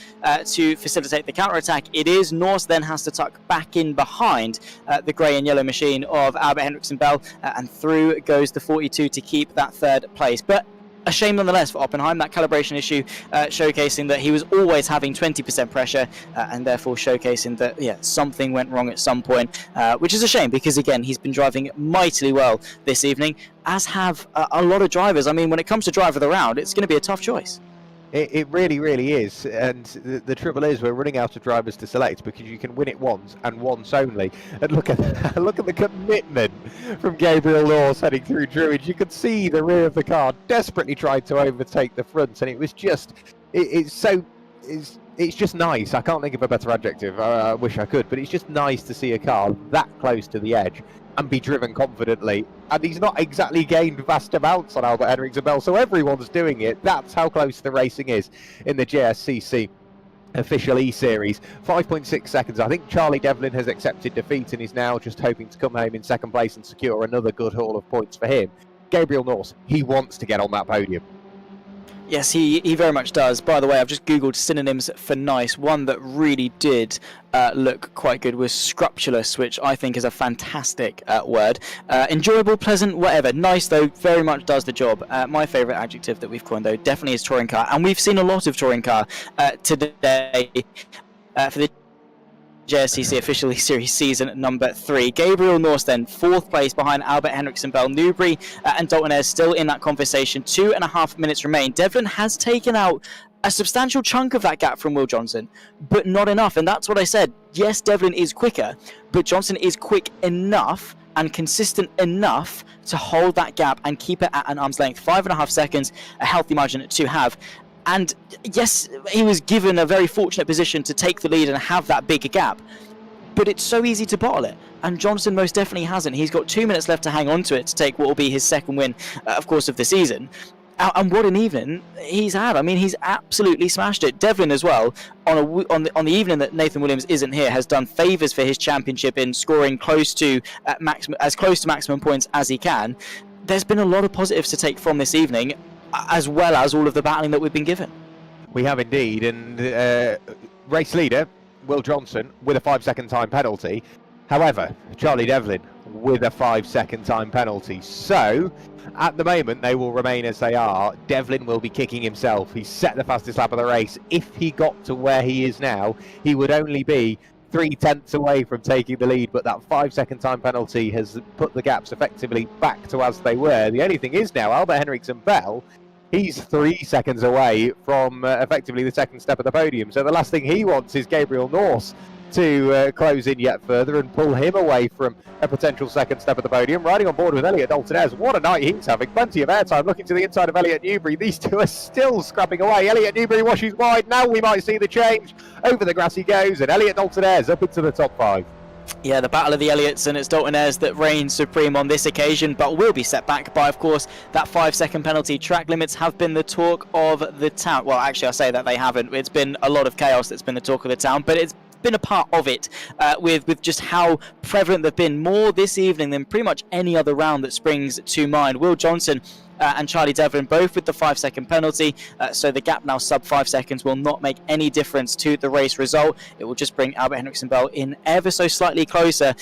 to facilitate the counter-attack? It is. Norse then has to tuck back in behind the grey and yellow machine of Albert Henriksen Bell, and through goes the 42 to keep that 3rd place. But a shame nonetheless for Oppenheim, that calibration issue showcasing that he was always having 20% pressure and therefore showcasing that something went wrong at some point, which is a shame because again he's been driving mightily well this evening, as have a lot of drivers. I mean, when it comes to driver of the round, it's going to be a tough choice. It really, really is, and the trouble is we're running out of drivers to select because you can win it once and once only. And look at the commitment from Gabriel Norse heading through Druids. You could see the rear of the car desperately tried to overtake the front, and it was just it's just nice. I can't think of a better adjective. I wish I could, but it's just nice to see a car that close to the edge and be driven confidently. And he's not exactly gained vast amounts on Albert Henriksen Bell, so everyone's doing it. That's how close the racing is in the JSCC official eSeries. 5.6 seconds. I think Charlie Devlin has accepted defeat and is now just hoping to come home in 2nd place and secure another good haul of points for him. Gabriel Norse, he wants to get on that podium. Yes, he very much does. By the way, I've just Googled synonyms for nice. One that really did look quite good was scrupulous, which I think is a fantastic word. Enjoyable, pleasant, whatever. Nice, though, very much does the job. My favourite adjective that we've coined, though, definitely is touring car. And we've seen a lot of touring car today for the JSCC official series season number 3. Gabriel Norse then 4th place behind Albert Henriksen Bell. Newbury and Dalton Ayres still in that conversation. 2.5 minutes remain. Devlin has taken out a substantial chunk of that gap from Will Johnson, but not enough. And that's what I said. Yes, Devlin is quicker, but Johnson is quick enough and consistent enough to hold that gap and keep it at an arm's length. 5.5 seconds, a healthy margin to have. And yes, he was given a very fortunate position to take the lead and have that bigger gap, but it's so easy to bottle it, and Johnson most definitely hasn't. He's got 2 minutes left to hang on to it to take what will be his second win, of course, of the season. And what an evening he's had. I mean, he's absolutely smashed it. Devlin as well, on the evening that Nathan Williams isn't here, has done favours for his championship in scoring close to maximum points as he can. There's been a lot of positives to take from this evening, as well as all of the battling that we've been given. We have indeed, and race leader Will Johnson with a 5-second time penalty. However, Charlie Devlin with a 5-second time penalty. So, at the moment, they will remain as they are. Devlin will be kicking himself. He's set the fastest lap of the race. If he got to where he is now, he would only be 3/10 away from taking the lead, but that 5-second time penalty has put the gaps effectively back to as they were. The only thing is now, Albert Henriksen Bell, he's 3 seconds away from effectively the second step of the podium. So the last thing he wants is Gabriel Norse to close in yet further and pull him away from a potential second step of the podium. Riding on board with Elliot Dalton-Ayres. What a night he's having. Plenty of airtime. Looking to the inside of Elliot Newbury. These two are still scrapping away. Elliot Newbury washes wide. Now we might see the change. Over the grass he goes, and Elliot Dalton-Ayres up into the top 5. Yeah, the battle of the Elliots, and it's Dalton-Ayres that reigns supreme on this occasion, but will be set back by, of course, that 5-second penalty. Track limits have been the talk of the town. Well, actually, I say that they haven't. It's been a lot of chaos that's been the talk of the town, but it's been a part of it, with just how prevalent they've been, more this evening than pretty much any other round that springs to mind. Will Johnson and Charlie Devlin both with the 5-second penalty, so the gap now sub 5 seconds will not make any difference to the race result. It will just bring Albert Henriksen Bell in ever so slightly closer,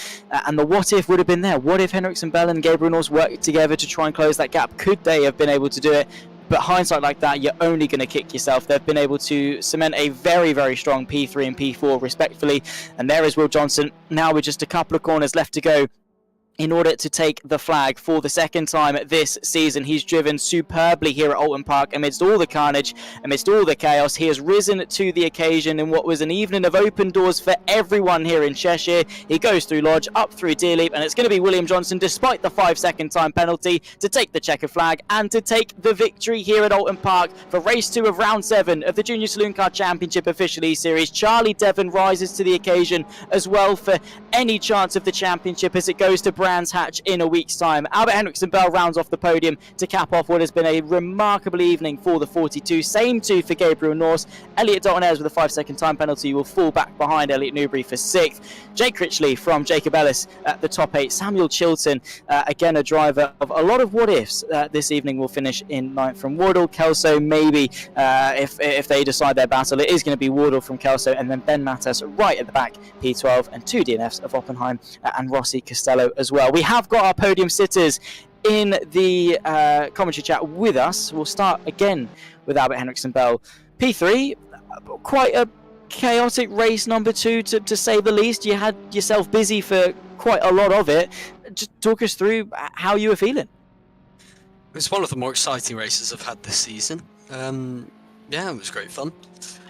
and the what if would have been there. What if Henriksen Bell and Gabriel Norse worked together to try and close that gap? Could they have been able to do it? But hindsight like that, you're only going to kick yourself. They've been able to cement a very, very strong P3 and P4 respectfully. And there is Will Johnson, now with just a couple of corners left to go in order to take the flag for the second time this season. He's driven superbly here at Oulton Park amidst all the carnage, amidst all the chaos. He has risen to the occasion in what was an evening of open doors for everyone here in Cheshire. He goes through Lodge, up through Deerleap, and it's going to be William Johnson, despite the 5-second time penalty, to take the checkered flag and to take the victory here at Oulton Park for race 2 of round 7 of the Junior Saloon Car Championship official eSeries. Charlie Devlin rises to the occasion as well for any chance of the championship as it goes to Brands Hatch in a week's time. Albert Henriksen Bell rounds off the podium to cap off what has been a remarkable evening for the 42. Same too for Gabriel Norse. Elliot Dalton-Ayres with a 5-second time penalty will fall back behind Elliot Newbury for 6th. Jake Critchley from Jacob Ellis at the top 8. Samuel Chilton, again a driver of a lot of what ifs, this evening will finish in 9th from Wardle. Kelso maybe, if they decide their battle, it is going to be Wardle from Kelso, and then Ben Mattas right at the back, P12, and 2 DNFs of Oppenheim and Rossi Costello as well. We have got our podium sitters in the commentary chat with us. We'll start again with Albert Henriksen Bell. P3, quite a chaotic race number 2 to say the least. You had yourself busy for quite a lot of it. Just talk us through how you were feeling. It was one of the more exciting races I've had this season. Yeah, it was great fun.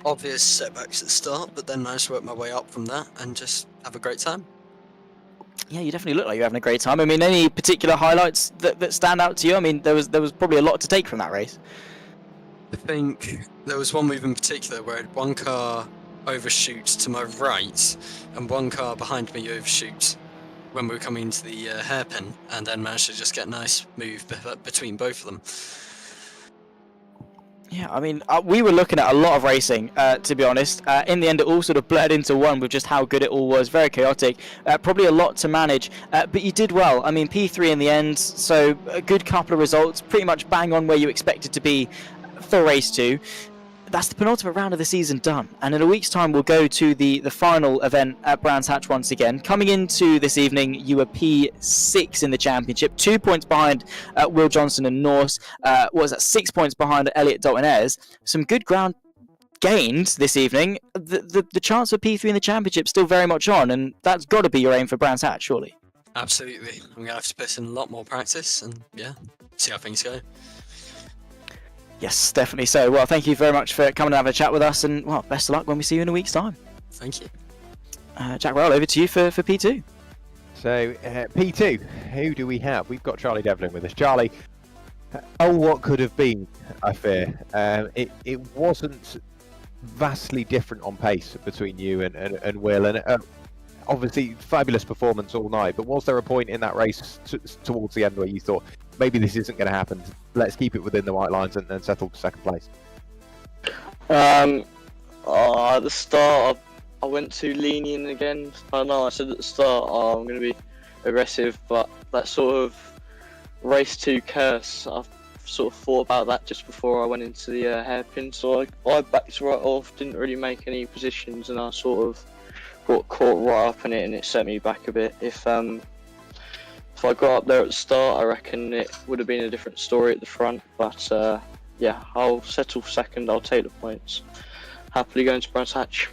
Obvious setbacks at the start, but then managed to work my way up from that and just have a great time. Yeah, you definitely look like you're having a great time. I mean, any particular highlights that stand out to you? I mean, there was probably a lot to take from that race. I think there was one move in particular where one car overshoots to my right and one car behind me overshoots when we were coming into the hairpin, and then managed to just get a nice move between both of them. Yeah, I mean, we were looking at a lot of racing, to be honest. In the end, it all sort of blurred into one with just how good it all was. Very chaotic. Probably a lot to manage, but you did well. I mean, P3 in the end, so a good couple of results. Pretty much bang on where you expected to be for race 2. That's the penultimate round of the season done. And in a week's time, we'll go to the final event at Brands Hatch once again. Coming into this evening, you were P6 in the championship, 2 points behind Will Johnson and Norse. What was that, 6 points behind Elliot Dalton-Ayres. Some good ground gained this evening. The chance for P3 in the championship still very much on, and that's got to be your aim for Brands Hatch, surely. Absolutely. I'm going to have to put in a lot more practice and, yeah, see how things go. Yes, definitely so. Well, thank you very much for coming and having a chat with us, and well, best of luck when we see you in a week's time. Thank you. Jack Rowell, over to you for P2. So, P2, who do we have? We've got Charlie Devlin with us. Charlie, oh, what could have been, I fear. It wasn't vastly different on pace between you and Will, and obviously fabulous performance all night, but was there a point in that race towards the end where you thought, maybe this isn't going to happen, let's keep it within the white lines and settle for second place? At the start, I went too lenient again. I know I said at the start, I'm going to be aggressive, but that sort of race 2 curse, I've sort of thought about that just before I went into the hairpin, so I backed right off, didn't really make any positions, and I sort of got caught right up in it, and it set me back a bit. If I got up there at the start, I reckon it would have been a different story at the front, but yeah, I'll settle for second, I'll take the points. Happily going to Brands Hatch.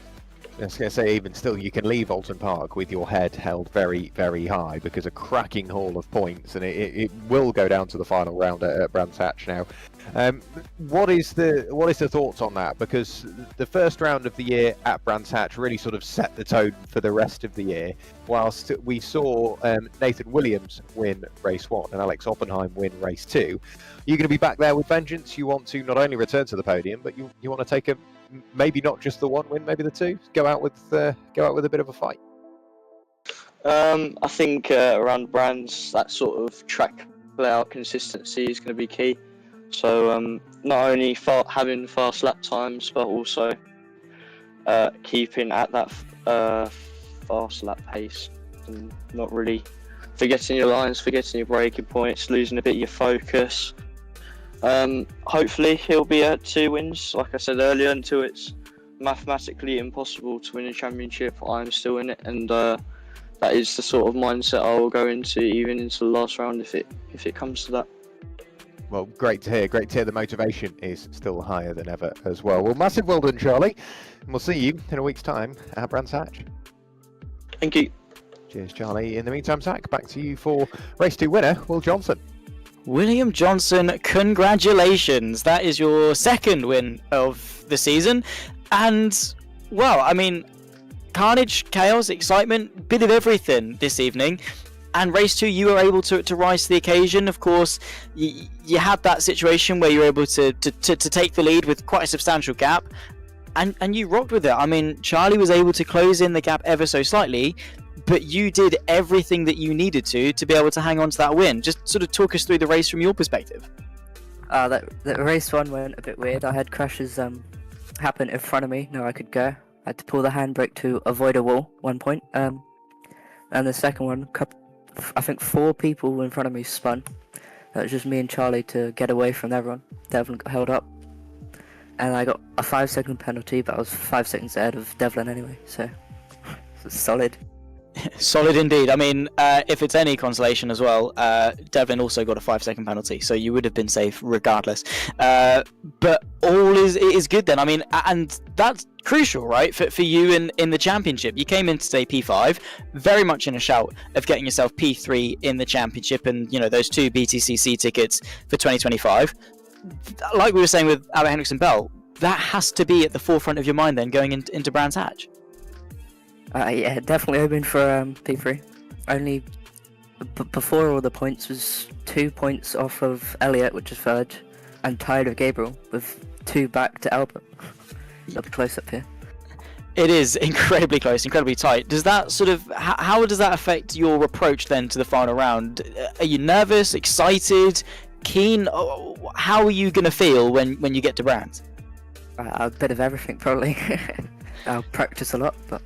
I was going to say, even still, you can leave Oulton Park with your head held very, very high, because a cracking haul of points, and it will go down to the final round at Brands Hatch now. What is the thoughts on that? Because the first round of the year at Brands Hatch really sort of set the tone for the rest of the year, whilst we saw Nathan Williams win race 1 and Alex Oppenheim win race 2. You're going to be back there with vengeance. You want to not only return to the podium, but you want to take maybe not just the 1 win, maybe the 2. Go out with a bit of a fight. I think around Brands, that sort of track layout consistency is going to be key. So not only having fast lap times, but also keeping at that fast lap pace and not really forgetting your lines, forgetting your braking points, losing a bit of your focus. Hopefully he'll be at 2 wins. Like I said earlier, until it's mathematically impossible to win a championship, I'm still in it, and that is the sort of mindset I will go into, even into the last round if it comes to that. Well, great to hear. Great to hear the motivation is still higher than ever as well. Well, massive well done, Charlie. And we'll see you in a week's time at Brands Hatch. Thank you. Cheers, Charlie. In the meantime, Zach, back to you for race 2 winner, Will Johnson. William Johnson, congratulations. That is your second win of the season. And, well, I mean, carnage, chaos, excitement, bit of everything this evening. And race 2, you were able to rise to the occasion. Of course, you had that situation where you were able to take the lead with quite a substantial gap, and you rocked with it. I mean, Charlie was able to close in the gap ever so slightly, but you did everything that you needed to be able to hang on to that win. Just sort of talk us through the race from your perspective. That race 1 went a bit weird. I had crashes happen in front of me. No, I could go. I had to pull the handbrake to avoid a wall 1 point. And the second one, I think 4 people in front of me spun. That was just me and Charlie to get away from everyone. Devlin got held up, and I got a 5-second penalty, but I was 5 seconds ahead of Devlin anyway, so it's solid. Solid indeed. I mean, if it's any consolation as well, Devlin also got a 5-second penalty, so you would have been safe regardless. But all is good then. I mean, and that's crucial, right, for you in the championship. You came in today P5, very much in a shout of getting yourself P3 in the championship, and those 2 BTCC tickets for 2025. Like we were saying with Albert Henriksen Bell, that has to be at the forefront of your mind then going into Brands Hatch. Yeah, definitely hoping for P3. Only before all the points was 2 points off of Elliot, which is 3rd, and tied with Gabriel, with 2 back to Albert. Up close up here. It is incredibly close, incredibly tight. Does that sort of how does that affect your approach then to the final round? Are you nervous, excited, keen? How are you going to feel when you get to Brands? A bit of everything, probably. I'll practice a lot, but.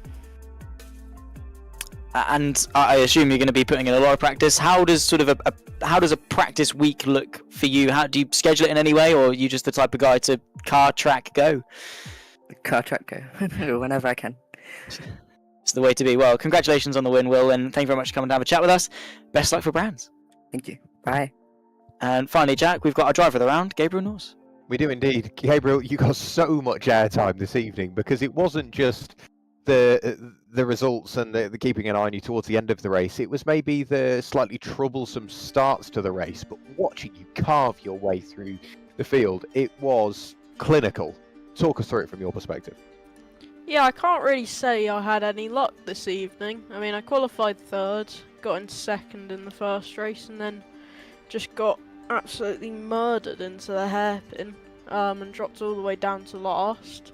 And I assume you're going to be putting in a lot of practice. How does a practice week look for you? How do you schedule it in any way, or are you just the type of guy to car track go? Car track go whenever I can. It's the way to be. Well, congratulations on the win, Will, and thank you very much for coming to have a chat with us. Best luck for Brands. Thank you. Bye. And finally, Jack, we've got our driver of the round, Gabriel Norse. We do indeed. Gabriel, you got so much airtime this evening, because it wasn't just the results and the keeping an eye on you towards the end of the race. It was maybe the slightly troublesome starts to the race, but watching you carve your way through the field, it was clinical. Talk us through it from your perspective. Yeah, I can't really say I had any luck this evening. I mean, I qualified 3rd, got into second in the first race, and then just got absolutely murdered into the hairpin, and dropped all the way down to last.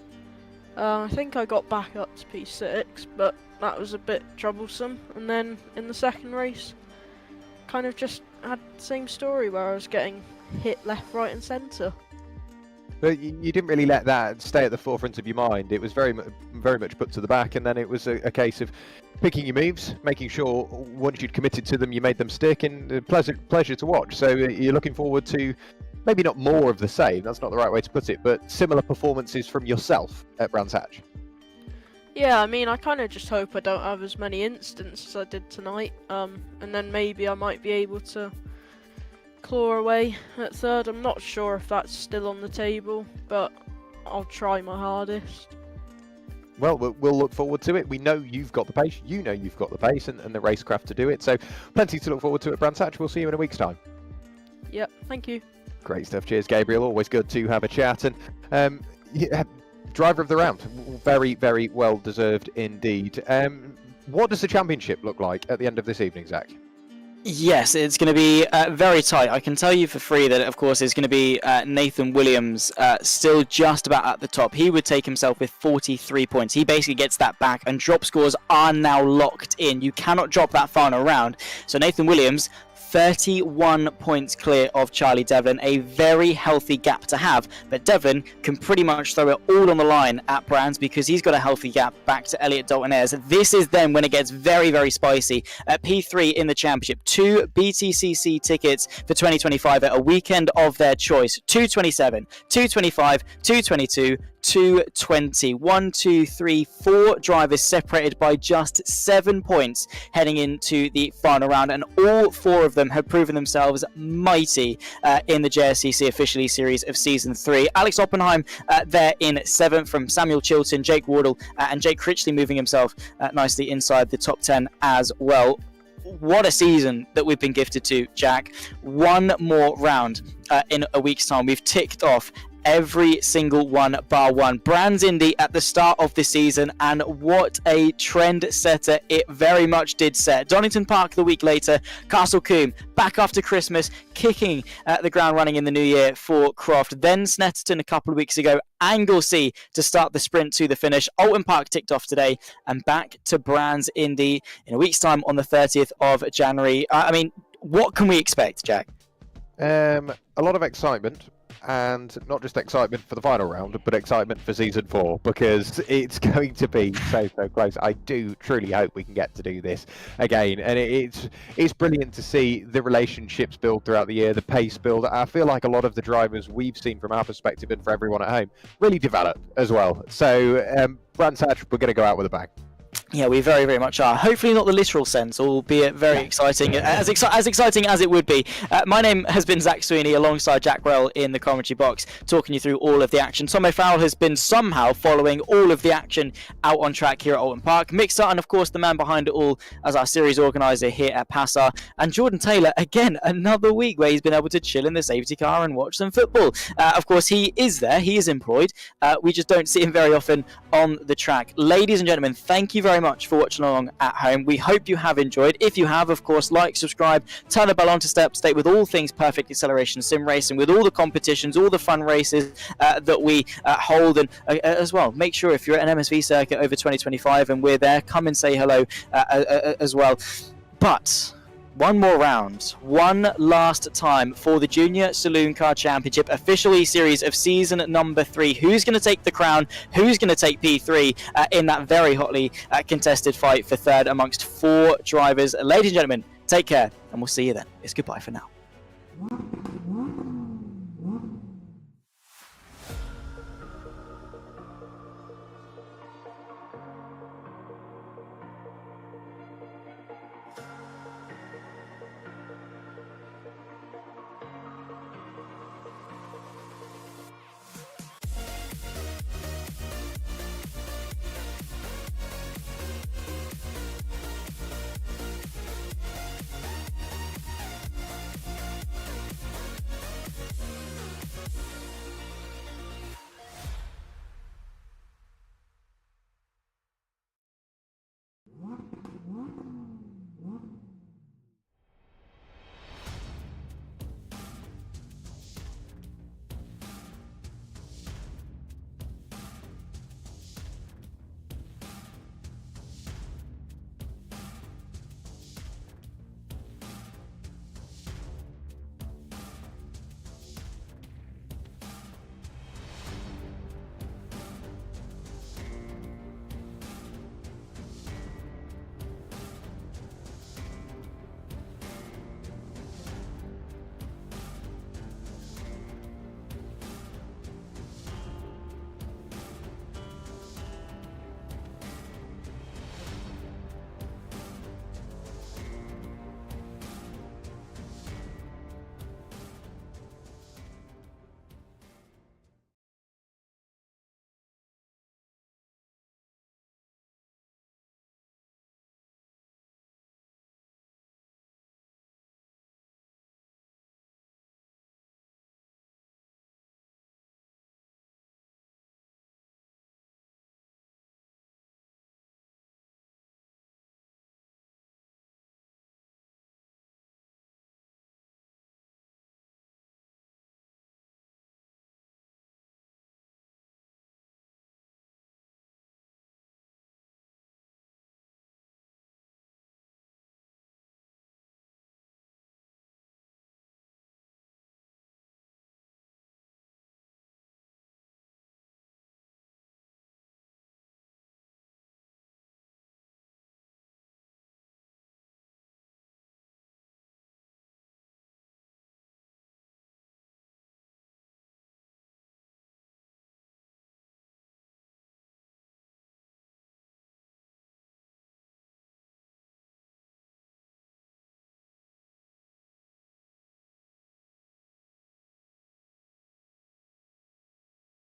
I think I got back up to P6, but that was a bit troublesome. And then in the second race, kind of just had the same story where I was getting hit left, right, and centre. But you didn't really let that stay at the forefront of your mind. It was very much put to the back, and then it was a case of picking your moves, making sure once you'd committed to them, you made them stick, and pleasure to watch. So you're looking forward to maybe not more of the same, that's not the right way to put it, but similar performances from yourself at Brands Hatch. Yeah, I mean, I kind of just hope I don't have as many incidents as I did tonight, and then maybe I might be able to claw away at third. I'm not sure if that's still on the table, but I'll try my hardest. Well, we'll look forward to it. We know you've got the pace, you know you've got the pace and the racecraft to do it, so plenty to look forward to at Brands Hatch. We'll see you in a week's time. Yep, thank you. Great stuff. Cheers, Gabriel. Always good to have a chat. And yeah, driver of the round, very, very well deserved indeed. What does the championship look like at the end of this evening, Zach? Yes, it's going to be very tight. I can tell you for free that, of course, it's going to be Nathan Williams still just about at the top. He would take himself with 43 points. He basically gets that back, and drop scores are now locked in. You cannot drop that final round. So Nathan Williams, 31 points clear of Charlie Devlin, a very healthy gap to have, but Devlin can pretty much throw it all on the line at Brands because he's got a healthy gap back to Elliot Dalton Ayres. This is then when it gets very, very spicy. At P3 in the championship, 2 BTCC tickets for 2025 at a weekend of their choice. 227, 225, 222, 220. 1, 2, 3, 4 drivers separated by just 7 points heading into the final round, and all 4 of them have proven themselves mighty in the JSCC official eSeries of Season 3. Alex Oppenheim there in 7th from Samuel Chilton, Jake Wardle, and Jake Critchley moving himself nicely inside the top 10 as well. What a season that we've been gifted to, Jack. One more round in a week's time. We've ticked off every single one bar one. Brands Indy at the start of the season, and what a trend setter it very much did set. Donington Park the week later, Castle Combe back after Christmas, kicking the ground running in the new year for Croft. Then Snetterton a couple of weeks ago, Anglesey to start the sprint to the finish. Oulton Park ticked off today, and back to Brands Indy in a week's time on the 30th of January. I mean, what can we expect, Jack? A lot of excitement. And not just excitement for the final round, but excitement for Season 4, because it's going to be so close. I do truly hope we can get to do this again. And it's brilliant to see the relationships build throughout the year, the pace build. I feel like a lot of the drivers we've seen from our perspective and for everyone at home really develop as well. So Brands Hatch, we're going to go out with a bang. Yeah, we very, very much are. Hopefully not the literal sense, albeit very exciting, as exciting as it would be. My name has been Zach Sweeney, alongside Jack Rell in the commentary box, talking you through all of the action. Tom O'Farrell has been somehow following all of the action out on track here at Oulton Park. Mick Sutton, of course, the man behind it all as our series organiser here at PASR. And Jordan Taylor, again, another week where he's been able to chill in the safety car and watch some football. Of course, he is there. He is employed. We just don't see him very often on the track. Ladies and gentlemen, thank you very much for watching along at home. We hope you have enjoyed. If you have, of course, like, subscribe, turn the bell on to stay up to date with all things Perfect Acceleration Sim Racing, with all the competitions, all the fun races that we hold, and as well, make sure if you're at an MSV circuit over 2025 and we're there, come and say hello as well. But one more round, one last time for the Junior Saloon Car Championship official eSeries of season number 3. Who's going to take the crown? Who's going to take P3 in that very hotly contested fight for third amongst 4 drivers? Ladies and gentlemen, take care, and we'll see you then. It's goodbye for now.